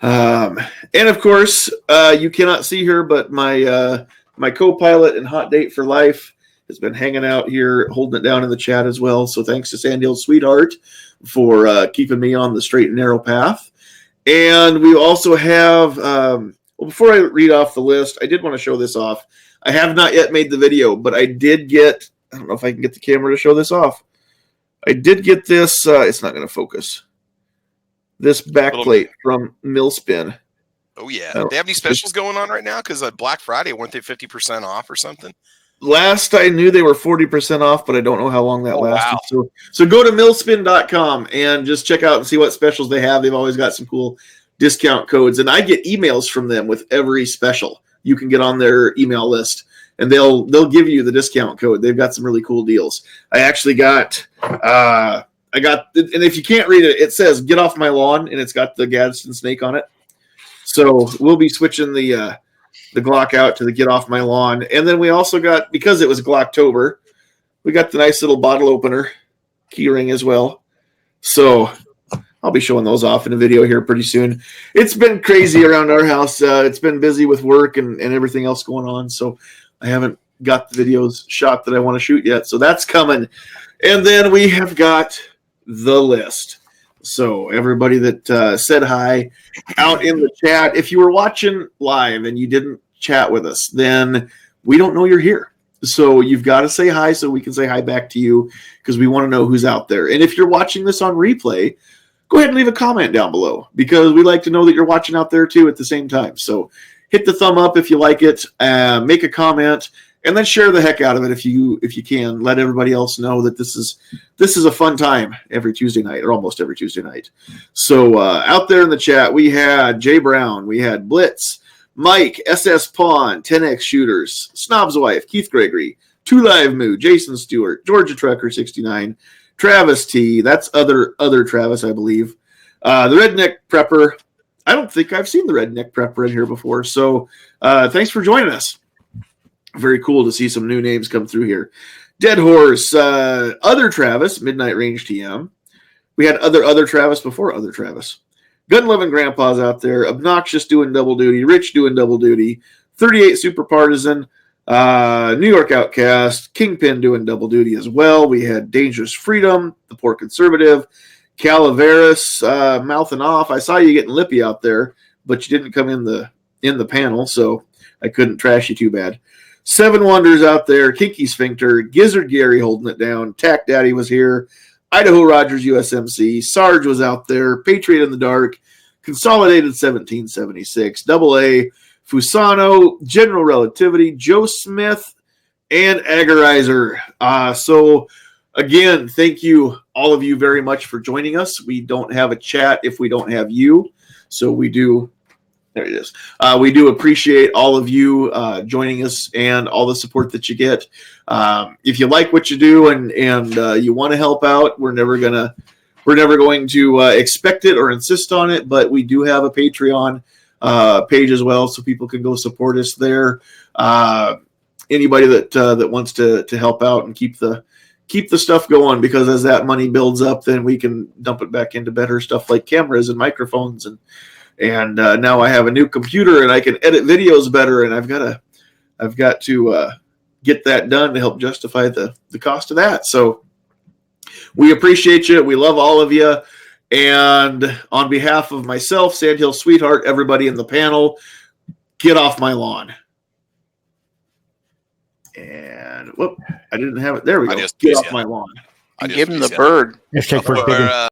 Speaker 1: And of course, you cannot see her, but my co-pilot and hot date for life has been hanging out here, holding it down in the chat as well. So thanks to Sandhills Sweetheart for keeping me on the straight and narrow path. And we also have, before I read off the list, I did want to show this off. I have not yet made the video, but I did get, I don't know if I can get the camera to show this off. I did get this, it's not going to focus. This backplate from Millspin.
Speaker 3: Oh, yeah. They have any specials going on right now? Because Black Friday, weren't they 50% off or something?
Speaker 1: Last I knew they were 40% off, but I don't know how long that lasted.
Speaker 3: Wow.
Speaker 1: So go to millspin.com and just check out and see what specials they have. They've always got some cool discount codes. And I get emails from them with every special. You can get on their email list, and they'll give you the discount code. They've got some really cool deals. I actually got and if you can't read it, it says "Get Off My Lawn," and it's got the Gadsden snake on it. So we'll be switching the Glock out to the "Get Off My Lawn." And then we also got, because it was Glocktober, we got the nice little bottle opener key ring as well. So I'll be showing those off in a video here pretty soon. It's been crazy around our house. It's been busy with work and everything else going on, so I haven't got the videos shot that I want to shoot yet. So that's coming. And then we have got the list. So everybody that said hi out in the chat, if you were watching live and you didn't chat with us, then we don't know you're here. So you've got to say hi so we can say hi back to you, because we want to know who's out there. And if you're watching this on replay, go ahead and leave a comment down below, because we like to know that you're watching out there too at the same time. So hit the thumb up if you like it, make a comment, and then share the heck out of it if you can. Let everybody else know that this is a fun time every Tuesday night, or almost every Tuesday night. So out there in the chat, we had Jay Brown, we had Blitz, Mike, SS Pawn, 10X Shooters, Snob's Wife, Keith Gregory, Two Live Moo, Jason Stewart, Georgia Trucker 69, Travis T, that's other Travis, I believe. The Redneck Prepper. I don't think I've seen the Redneck Prepper in here before. So thanks for joining us. Very cool to see some new names come through here. Dead Horse, Other Travis, Midnight Range TM. We had other Travis before Other Travis. Gun Loving Grandpa's out there. Obnoxious doing double duty. Rich doing double duty. 38 Super Partisan. New York Outcast. Kingpin doing double duty as well. We had Dangerous Freedom, the Poor Conservative. Calaveras, mouthing off. I saw you getting lippy out there, but you didn't come in the panel, so I couldn't trash you too bad. Seven Wonders out there. Kinky Sphincter. Gizzard Gary holding it down. Tack Daddy was here. Idaho Rogers USMC. Sarge was out there. Patriot in the Dark. Consolidated 1776. Double A. Fusano. General Relativity. Joe Smith. And Agorizer. So, again, thank you, all of you, very much for joining us. We don't have a chat if we don't have you. So we do. There it is. We do appreciate all of you joining us and all the support that you get. If you like what you do and you want to help out, we're never going to expect it or insist on it. But we do have a Patreon page as well, so people can go support us there. Anybody that wants to help out and keep the stuff going, because as that money builds up, then we can dump it back into better stuff like cameras and microphones and now I have a new computer and I can edit videos better, and I've got to get that done to help justify the cost of that. So we appreciate you. We love all of you. And on behalf of myself, Sandhills Sweetheart, everybody in the panel, get off my lawn. And whoop, I didn't have it. There we go. Get off my lawn.
Speaker 6: Give him the bird.
Speaker 5: Hashtag first